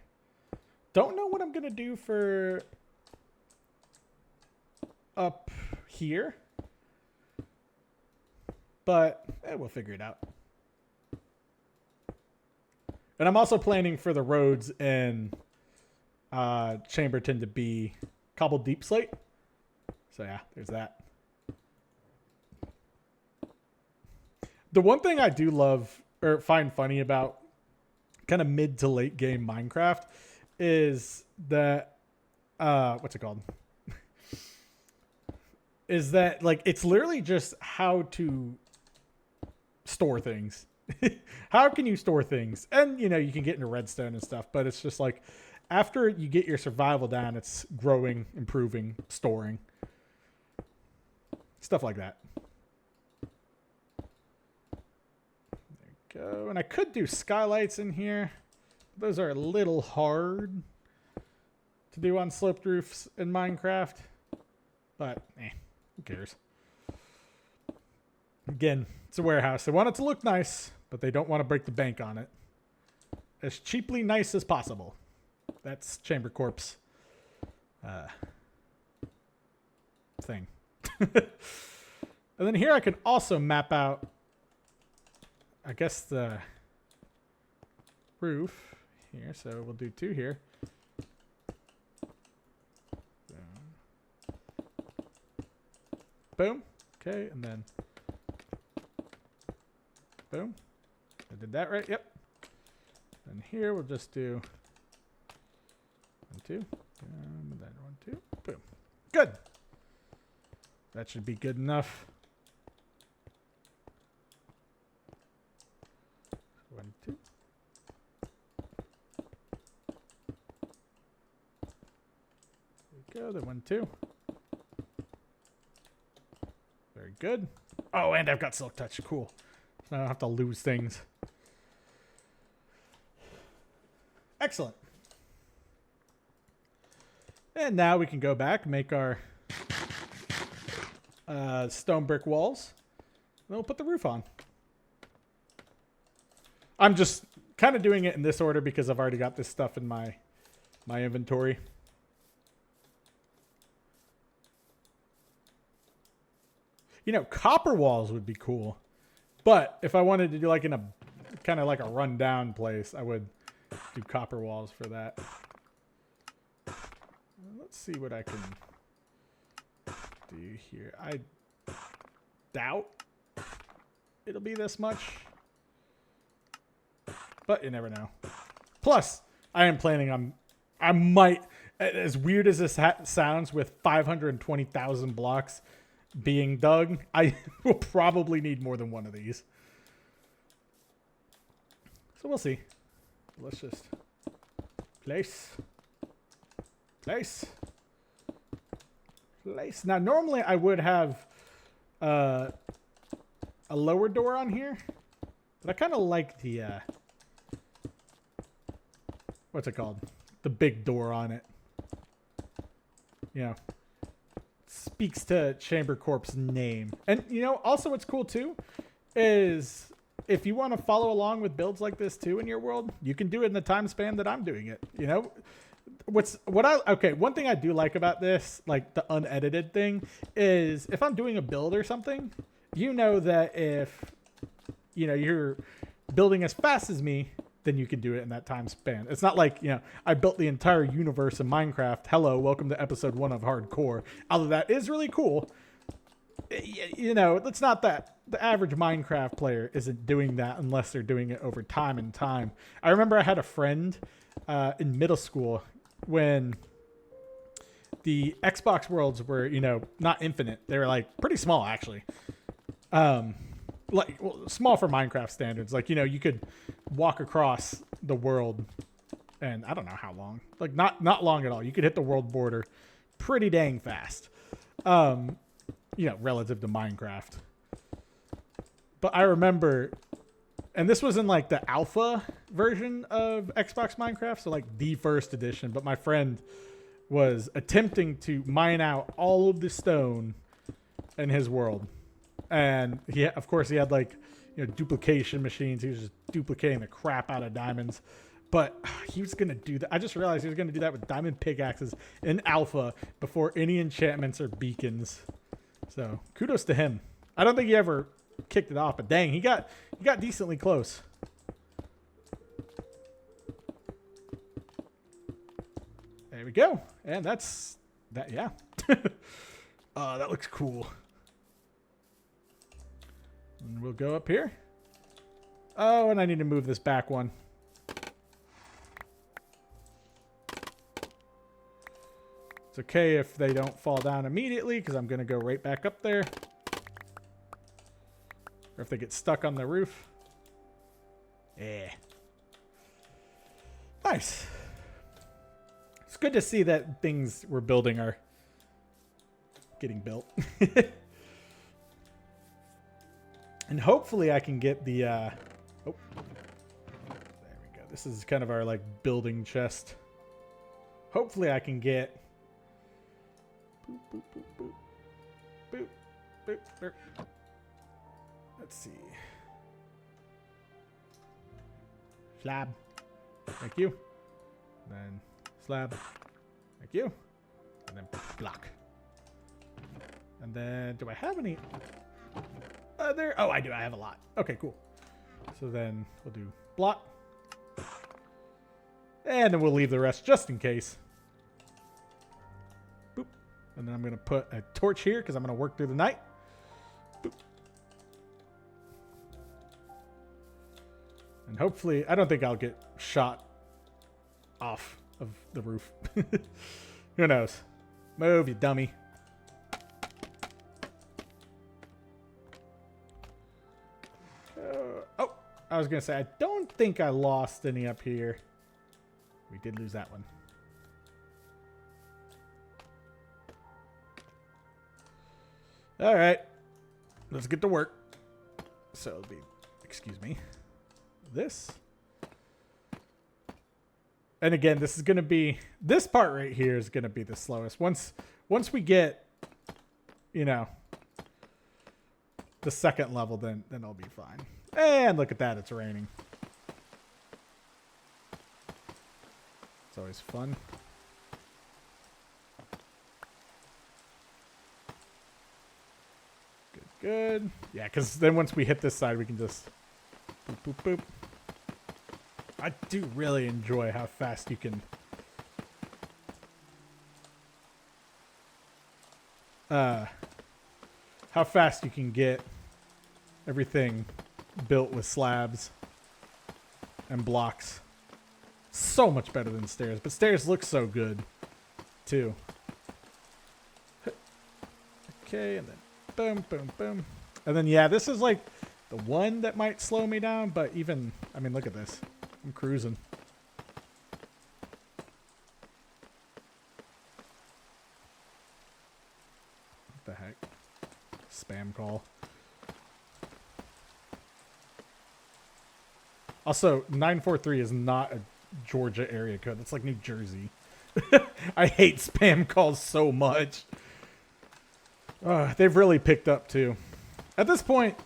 Don't know what I'm going to do for up here. But we'll figure it out. And I'm also planning for the roads in Chamberton to be cobbled deep slate. So yeah, there's that. The one thing I do love or find funny about kind of mid to late game Minecraft is that what's it called? Is that like it's literally just how to store things. How can you store things? And you know, you can get into redstone and stuff, but it's just like after you get your survival down, it's growing, improving, storing. Stuff like that. There we go. And I could do skylights in here. Those are a little hard to do on sloped roofs in Minecraft. But, who cares? Again, it's a warehouse. They want it to look nice, but they don't want to break the bank on it. As cheaply nice as possible. That's Chamber Corp's thing. And then here I can also map out, I guess, the roof here. So we'll do 2 here. Boom. Okay, and then boom. I did that right. Yep. And here we'll just do 1, 2. And then 1, 2. Boom. Good. That should be good enough. 1, 2. There we go. Then 1, 2. Very good. Oh, and I've got Silk Touch. Cool. So I don't have to lose things. Excellent. And now we can go back, make our stone brick walls. Then we'll put the roof on. I'm just kind of doing it in this order because I've already got this stuff in my inventory. You know, copper walls would be cool. But if I wanted to do like in a kind of like a rundown place, I would do copper walls for that. Let's see what I can do here. I doubt it'll be this much. But you never know. Plus, I am planning on... I might... As weird as this sounds, with 520,000 blocks being dug, I will probably need more than one of these. So we'll see. Let's just... Place. Now, normally I would have a lower door on here. But I kind of like the... what's it called? The big door on it. You know, speaks to Chamber Corp's name. And, you know, also what's cool, too, is if you want to follow along with builds like this, too, in your world, you can do it in the time span that I'm doing it. You know? One thing I do like about this, like the unedited thing, is if I'm doing a build or something, you know that if, you know, you're building as fast as me, then you can do it in that time span. It's not like, you know, I built the entire universe of Minecraft. Hello, welcome to episode 1 of Hardcore. Although that is really cool. You know, it's not that the average Minecraft player isn't doing that unless they're doing it over time and time. I remember I had a friend in middle school when the Xbox worlds were, you know, not infinite. They were like pretty small, actually. Like, well, small for Minecraft standards. Like, you know, you could walk across the world and I don't know how long. Like, not long at all. You could hit the world border pretty dang fast. You know, relative to Minecraft. But I remember, and this was in like the alpha version of Xbox Minecraft, so like the first edition, but my friend was attempting to mine out all of the stone in his world. And he, of course, he had like, you know, duplication machines. He was just duplicating the crap out of diamonds. But he was going to do that. I just realized he was going to do that with diamond pickaxes in alpha before any enchantments or beacons. So kudos to him. I don't think he ever kicked it off, but dang, he got decently close. There we go. And that's that. Yeah. That looks cool. And we'll go up here. Oh, and I need to move this back one. It's okay if they don't fall down immediately because I'm going to go right back up there. Or if they get stuck on the roof. Yeah. Nice. It's good to see that things we're building are getting built. And hopefully I can get the... oh. There we go. This is kind of our like building chest. Hopefully I can get... Boop, boop, boop, boop. Boop, boop, boop. Let's see. Slab. Thank you. Then slab. Thank you. And then block. And then, do I have any other? Oh, I do. I have a lot. Okay, cool. So then we'll do block. And then we'll leave the rest just in case. Boop. And then I'm going to put a torch here because I'm going to work through the night. Boop. And hopefully, I don't think I'll get shot off of the roof. Who knows? Move, you dummy. Oh, I was going to say, I don't think I lost any up here. We did lose that one. All right. Let's get to work. So it'll be, excuse me, this. And again, this is going to be, this part right here is going to be the slowest. Once we get, you know, the second level, then it'll be fine. And look at that, it's raining. It's always fun. Good, good. Yeah, because then once we hit this side, we can just boop, boop, boop. I do really enjoy how fast you can get everything built with slabs and blocks. So much better than stairs, but stairs look so good too. Okay, and then boom, boom, boom. And then yeah, this is like the one that might slow me down, but even, I mean, look at this. I'm cruising. What the heck? Spam call. Also, 943 is not a Georgia area code. That's like New Jersey. I hate spam calls so much. They've really picked up too. At this point,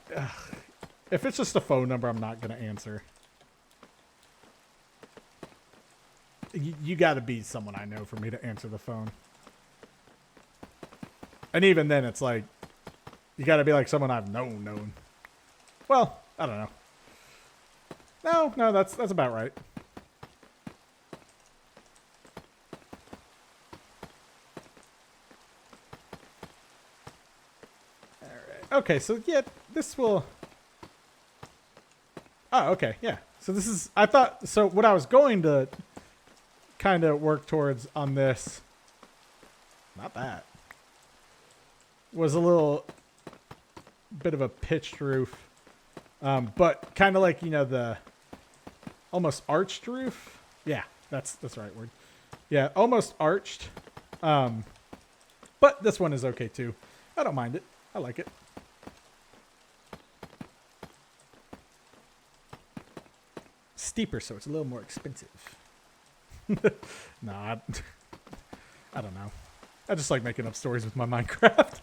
if it's just a phone number, I'm not going to answer. You got to be someone I know for me to answer the phone. And even then, it's like, you got to be like someone I've known. Well, I don't know. No, that's about right. All right. Okay, so yeah, this will... Oh, okay, yeah. So this is... I thought... So what I was going to kind of work towards on this... Not that. Was a little bit of a pitched roof. But kind of like, you know, the... Almost arched roof. Yeah, that's the right word. Yeah, almost arched. But this one is okay too. I don't mind it. I like it. Steeper, so it's a little more expensive. Nah, I don't know. I just like making up stories with my Minecraft.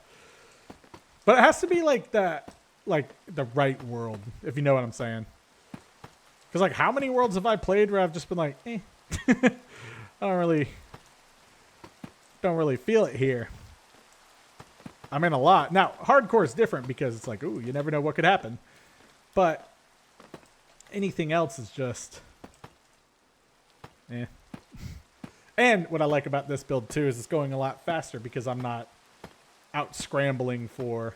But it has to be like that, like the right world, if you know what I'm saying. Because, like, how many worlds have I played where I've just been like, eh. I don't really feel it here. I'm in a lot. Now, hardcore is different because it's like, ooh, you never know what could happen. But anything else is just, eh. And what I like about this build, too, is it's going a lot faster because I'm not out scrambling for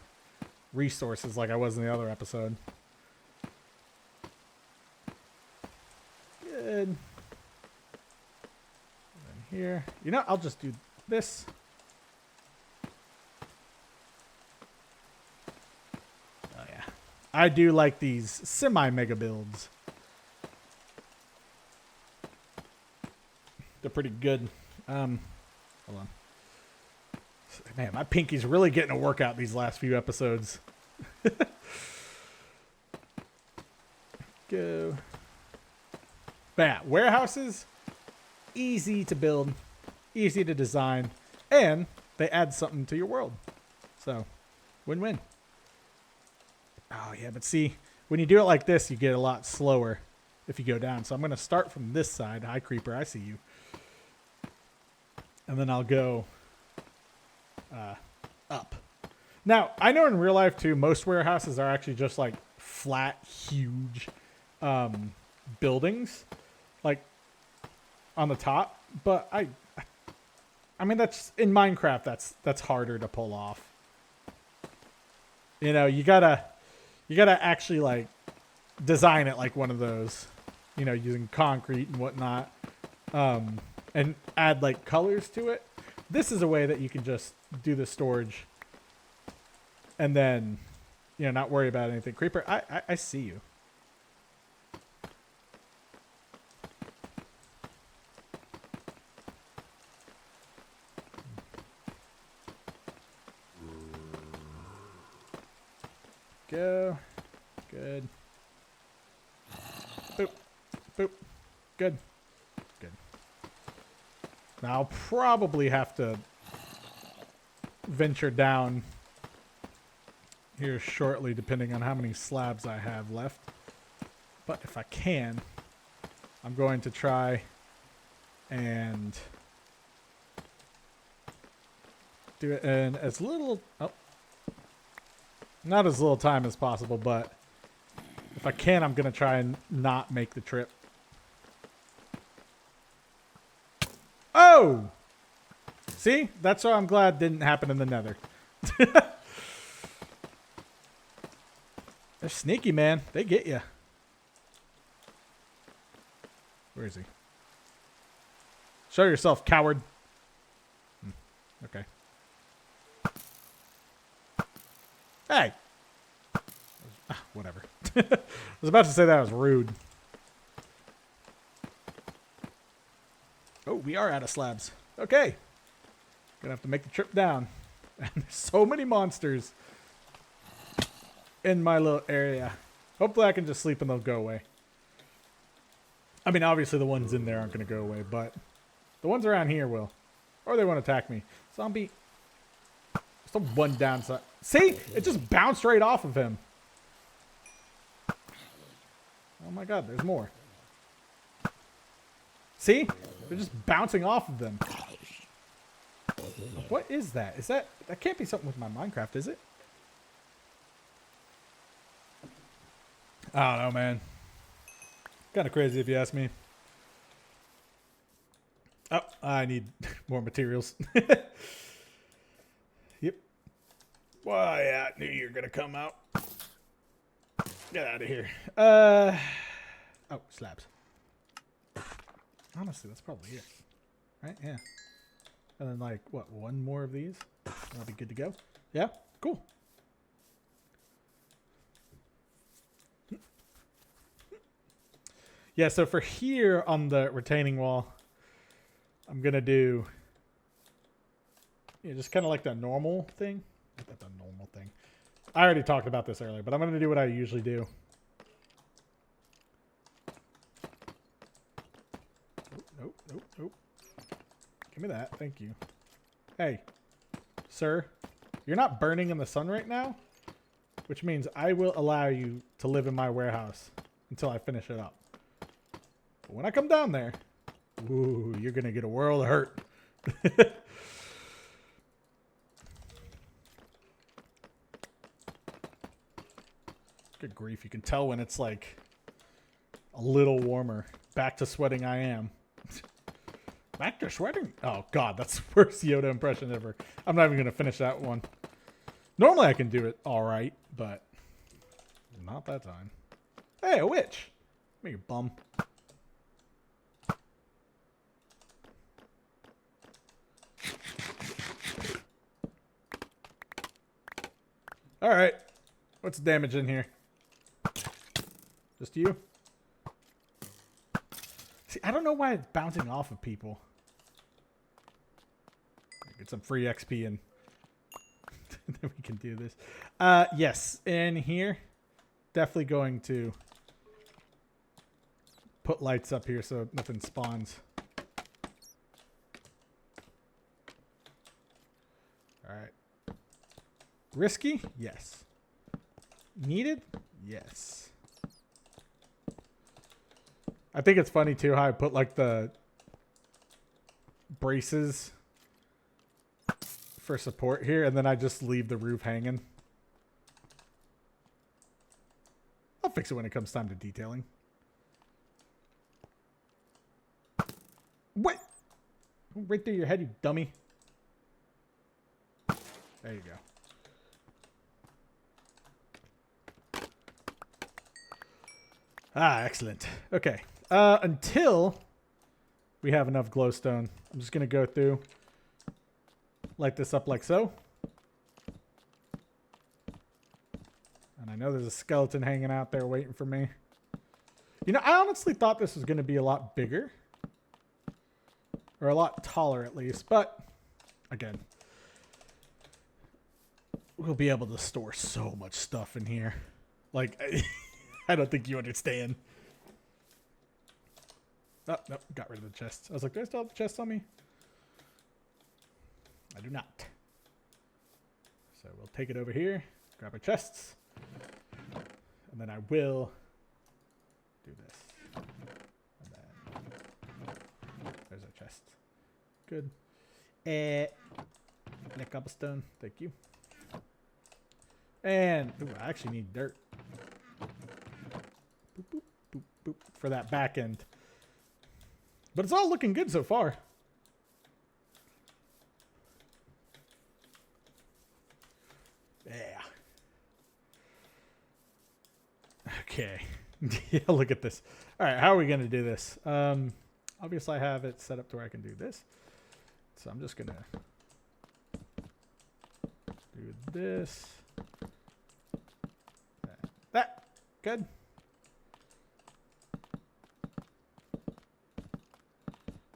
resources like I was in the other episode. Good. And here. You know, I'll just do this. Oh, yeah. I do like these semi-mega builds. They're pretty good. Hold on. Man, my pinky's really getting a workout these last few episodes. Go. But yeah, warehouses, easy to build, easy to design, and they add something to your world. So, win-win. Oh, yeah, but see, when you do it like this, you get a lot slower if you go down. So I'm going to start from this side. Hi, Creeper, I see you. And then I'll go up. Now, I know in real life, too, most warehouses are actually just like flat, huge buildings, like on the top. But I mean, that's in Minecraft. That's harder to pull off. You know, you gotta actually like design it like one of those, you know, using concrete and whatnot, and add like colors to it. This is a way that you can just do the storage and then, you know, not worry about anything. Creeper, I see you. Go. Good. Boop. Boop. Good. Good. Now I'll probably have to venture down here shortly, depending on how many slabs I have left. But if I can, I'm going to try and do it in as little... Oh. Not as little time as possible, but if I can, I'm going to try and not make the trip. Oh! See? That's why I'm glad it didn't happen in the nether. They're sneaky, man. They get you. Where is he? Show yourself, coward. Okay. Hey! Whatever. I was about to say that was rude. Oh, we are out of slabs. Okay. Gonna have to make the trip down. And there's so many monsters in my little area. Hopefully I can just sleep and they'll go away. I mean, obviously the ones in there aren't going to go away, but the ones around here will. Or they won't attack me. Zombie. Still one downside. See? It just bounced right off of him. Oh my god, there's more. See? They're just bouncing off of them. What is that? Is that can't be something with my Minecraft, is it? I don't know, man. Kind of crazy if you ask me. Oh, I need more materials. Yep. Well, yeah, I knew you were going to come out. Get out of here. Oh, slabs. Honestly, that's probably it. Right? Yeah. And then, like, what, one more of these? That'll be good to go. Yeah? Cool. Yeah, so for here on the retaining wall, I'm going to do, yeah, just kind of like the normal thing. Not the normal thing. I already talked about this earlier, but I'm going to do what I usually do. Nope, nope, nope. Give me that. Thank you. Hey, sir, you're not burning in the sun right now, which means I will allow you to live in my warehouse until I finish it up. But when I come down there, ooh, you're going to get a world of hurt. Good grief, you can tell when it's like a little warmer. Back to sweating I am. Back to sweating? Oh god, that's the worst Yoda impression ever. I'm not even going to finish that one. Normally I can do it alright, but not that time. Hey, a witch! Make a bum. Alright. What's the damage in here? Just you? See, I don't know why it's bouncing off of people. Get some free XP and then we can do this. Yes, in here. Definitely going to put lights up here so nothing spawns. Alright. Risky? Yes. Needed? Yes. I think it's funny too how I put like the braces for support here and then I just leave the roof hanging. I'll fix it when it comes time to detailing. What? Right through your head, you dummy. There you go. Ah, excellent. Okay. Until we have enough glowstone, I'm just going to go through, light this up like so. And I know there's a skeleton hanging out there waiting for me. You know, I honestly thought this was going to be a lot bigger. Or a lot taller at least. But, again, we'll be able to store so much stuff in here. Like, I don't think you understand. Oh, nope, got rid of the chest. I was like, do I still have the chest on me? I do not. So we'll take it over here, grab our chests, and then I will do this. And then there's our chest. Good. And cobblestone, thank you. And ooh, I actually need dirt. Boop, boop, boop, boop, for that back end. But it's all looking good so far. Yeah. Okay. Yeah, look at this. All right, how are we going to do this? Obviously, I have it set up to where I can do this. So I'm just going to do this. That. Good.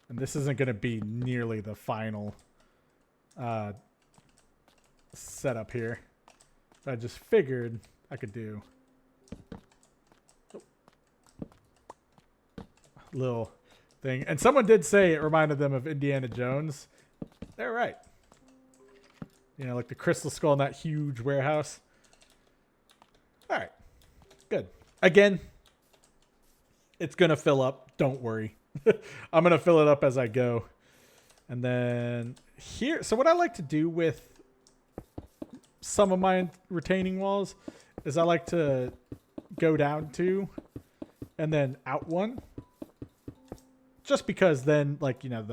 And this isn't going to be nearly the final setup here. But I just figured I could do a little thing. And someone did say it reminded them of Indiana Jones. They're right. You know, like the crystal skull in that huge warehouse. All right. Good. Again, it's going to fill up. Don't worry. I'm going to fill it up as I go. And then here. So what I like to do with some of my retaining walls is I like to go down 2 and then out 1. Just because then, like, you know,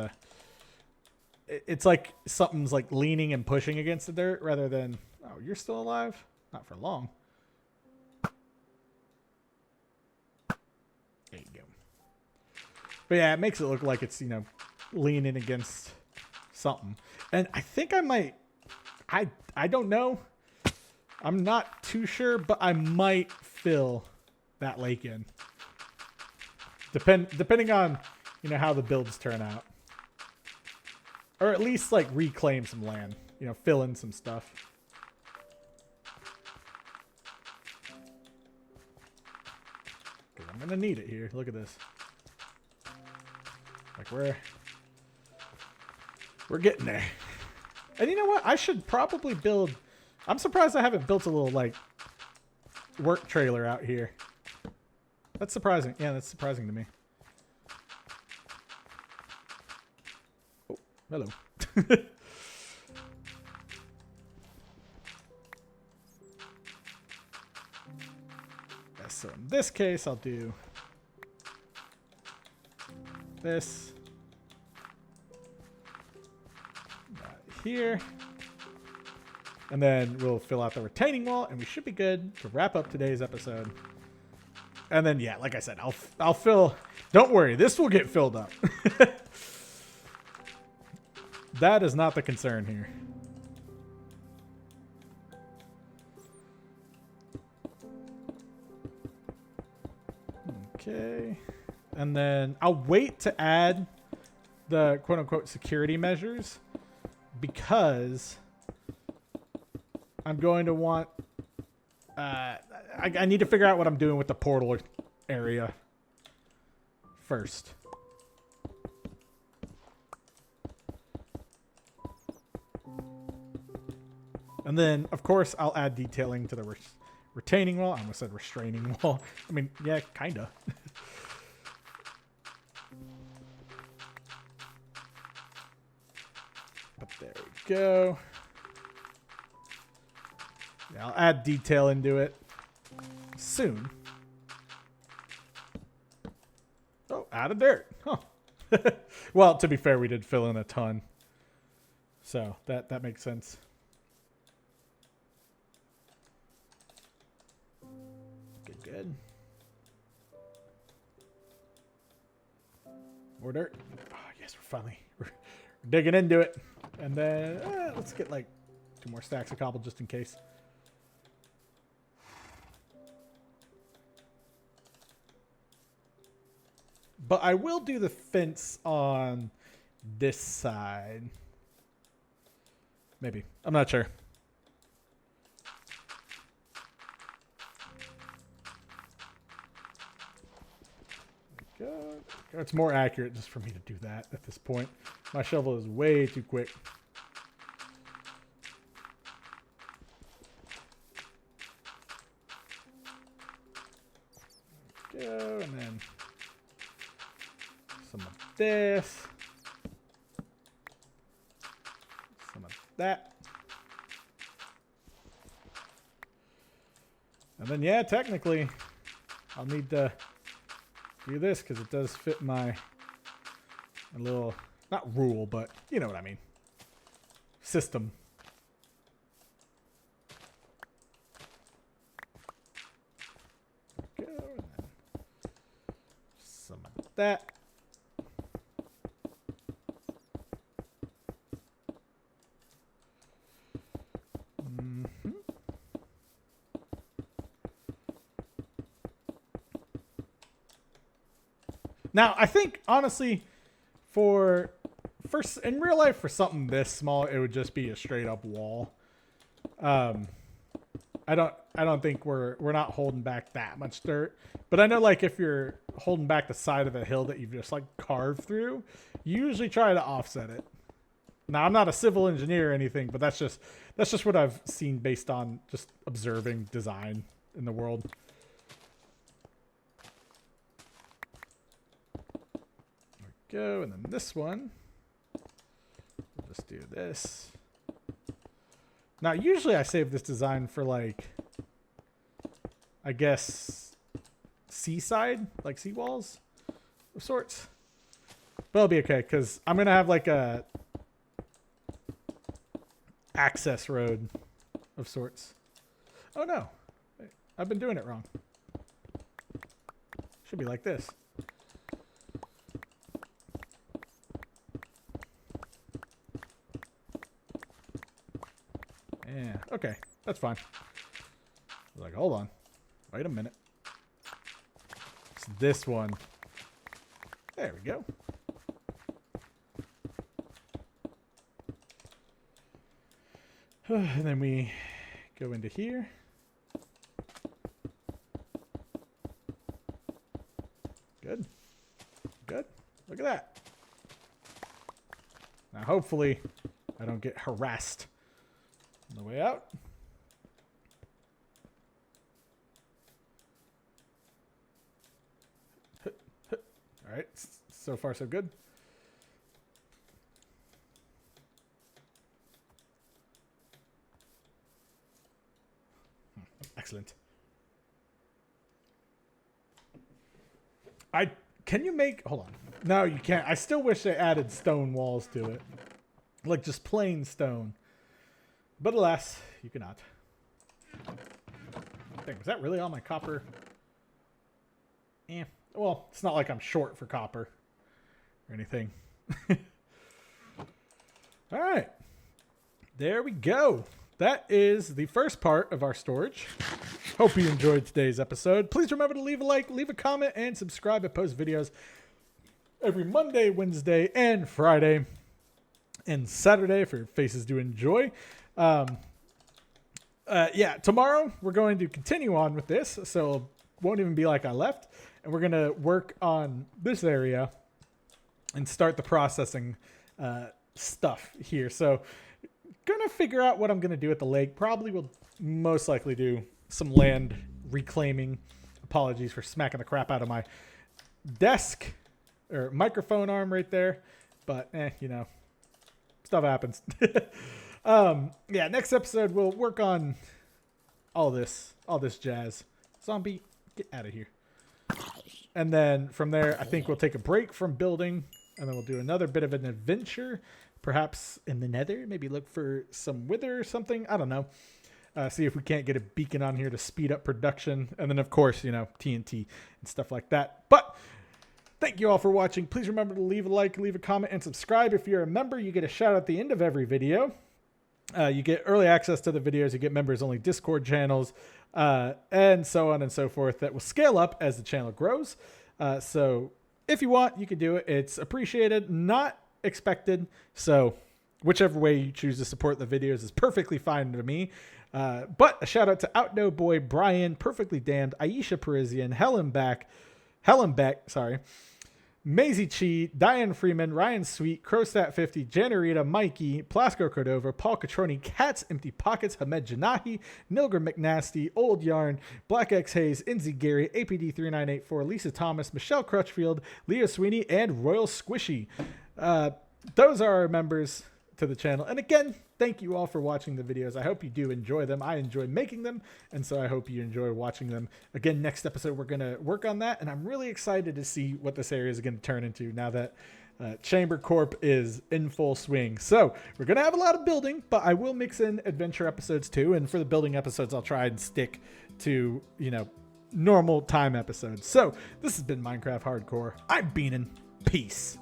it's like something's like leaning and pushing against the dirt rather than, oh, you're still alive? Not for long. There you go. But yeah, it makes it look like it's, you know, leaning against something. And I think I might, I don't know. I'm not too sure, but I might fill that lake in. Depending on, you know, how the builds turn out. Or at least, like, reclaim some land. You know, fill in some stuff. Because I'm going to need it here. Look at this. Like, we're getting there. And you know what? I should probably build... I'm surprised I haven't built a little, like, work trailer out here. That's surprising. Yeah, that's surprising to me. Hello. So in this case, I'll do this here. And then we'll fill out the retaining wall, and we should be good to wrap up today's episode. And then, yeah, like I said, I'll fill. Don't worry, this will get filled up. That is not the concern here. Okay. And then I'll wait to add the quote-unquote security measures because I'm going to want... I need to figure out what I'm doing with the portal area first. And then, of course, I'll add detailing to the retaining wall. I almost said restraining wall. I mean, yeah, kind of. But there we go. Yeah, I'll add detail into it soon. Oh, out of dirt. Huh. Well, to be fair, we did fill in a ton. So that makes sense. Good. More dirt. Oh, yes, we're digging into it. And then let's get like 2 more stacks of cobble just in case. But I will do the fence on this side. Maybe. I'm not sure. It's more accurate just for me to do that at this point. My shovel is way too quick. Go, and then some of this. Some of that. And then, yeah, technically, I'll need to do this because it does fit my little, not rule, but you know what I mean, system. Go, and then some of that. Now, I think, honestly, in real life, for something this small, it would just be a straight up wall. I don't think we're not holding back that much dirt. But I know, like, if you're holding back the side of a hill that you've just, like, carved through, you usually try to offset it. Now, I'm not a civil engineer or anything, but that's just what I've seen based on just observing design in the world. Go, and then this one, we'll just do this. Now, usually I save this design for, like, I guess, seaside, like seawalls of sorts. But it'll be okay, because I'm going to have, like, a access road of sorts. Oh, no. I've been doing it wrong. Should be like this. Yeah, okay, that's fine. Like, hold on. Wait a minute. It's this one. There we go. And then we go into here. Good. Good. Look at that. Now, hopefully, I don't get harassed on the way out. All right, so far so good. Excellent. Can you make... Hold on. No, you can't. I still wish they added stone walls to it. Like just plain stone. But alas, you cannot. Dang, was that really all my copper? Well, it's not like I'm short for copper or anything. All right. There we go. That is the first part of our storage. Hope you enjoyed today's episode. Please remember to leave a like, leave a comment, and subscribe. I post videos every Monday, Wednesday, and Friday, and Saturday for faces to enjoy. Yeah, tomorrow we're going to continue on with this, so it won't even be like I left. And we're going to work on this area and start the processing stuff here. So gonna figure out what I'm gonna do at the lake. Probably will most likely do some land reclaiming. Apologies for smacking the crap out of my desk or microphone arm right there, but you know, stuff happens. Yeah, next episode we'll work on all this jazz. Zombie, get out of here. And then from there, I think we'll take a break from building, and then we'll do another bit of an adventure. Perhaps in the nether, maybe look for some wither or something. I don't know. See if we can't get a beacon on here to speed up production. And then, of course, you know, TNT and stuff like that. But thank you all for watching. Please remember to leave a like, leave a comment, and subscribe. If you're a member, you get a shout out at the end of every video. You get early access to the videos. You get members-only Discord channels, and so on and so forth. That will scale up as the channel grows. So if you want, you can do it. It's appreciated, not expected, so whichever way you choose to support the videos is perfectly fine to me. But a shout out to Outdo Boy, Brian, Perfectly Damned, Aisha Parisian, Helen Beck, sorry, Maisie Chi, Diane Freeman, Ryan Sweet, Crowstat50, Janarita, Mikey, Plasco Cordova, Paul Catroni, Cats, Empty Pockets, Hamed Janahi, Nilger McNasty, Old Yarn, Black X Hayes, Inzi Gary, APD3984, Lisa Thomas, Michelle Crutchfield, Leo Sweeney, and Royal Squishy. Those are our members to the channel. And again, thank you all for watching the videos. I hope you do enjoy them. I enjoy making them, and so I hope you enjoy watching them. Again, next episode, we're going to work on that, and I'm really excited to see what this area is going to turn into now that Chamber Corp is in full swing. So we're going to have a lot of building, but I will mix in adventure episodes too, and for the building episodes, I'll try and stick to, you know, normal time episodes. So this has been Minecraft Hardcore. I'm Beanin'. Peace.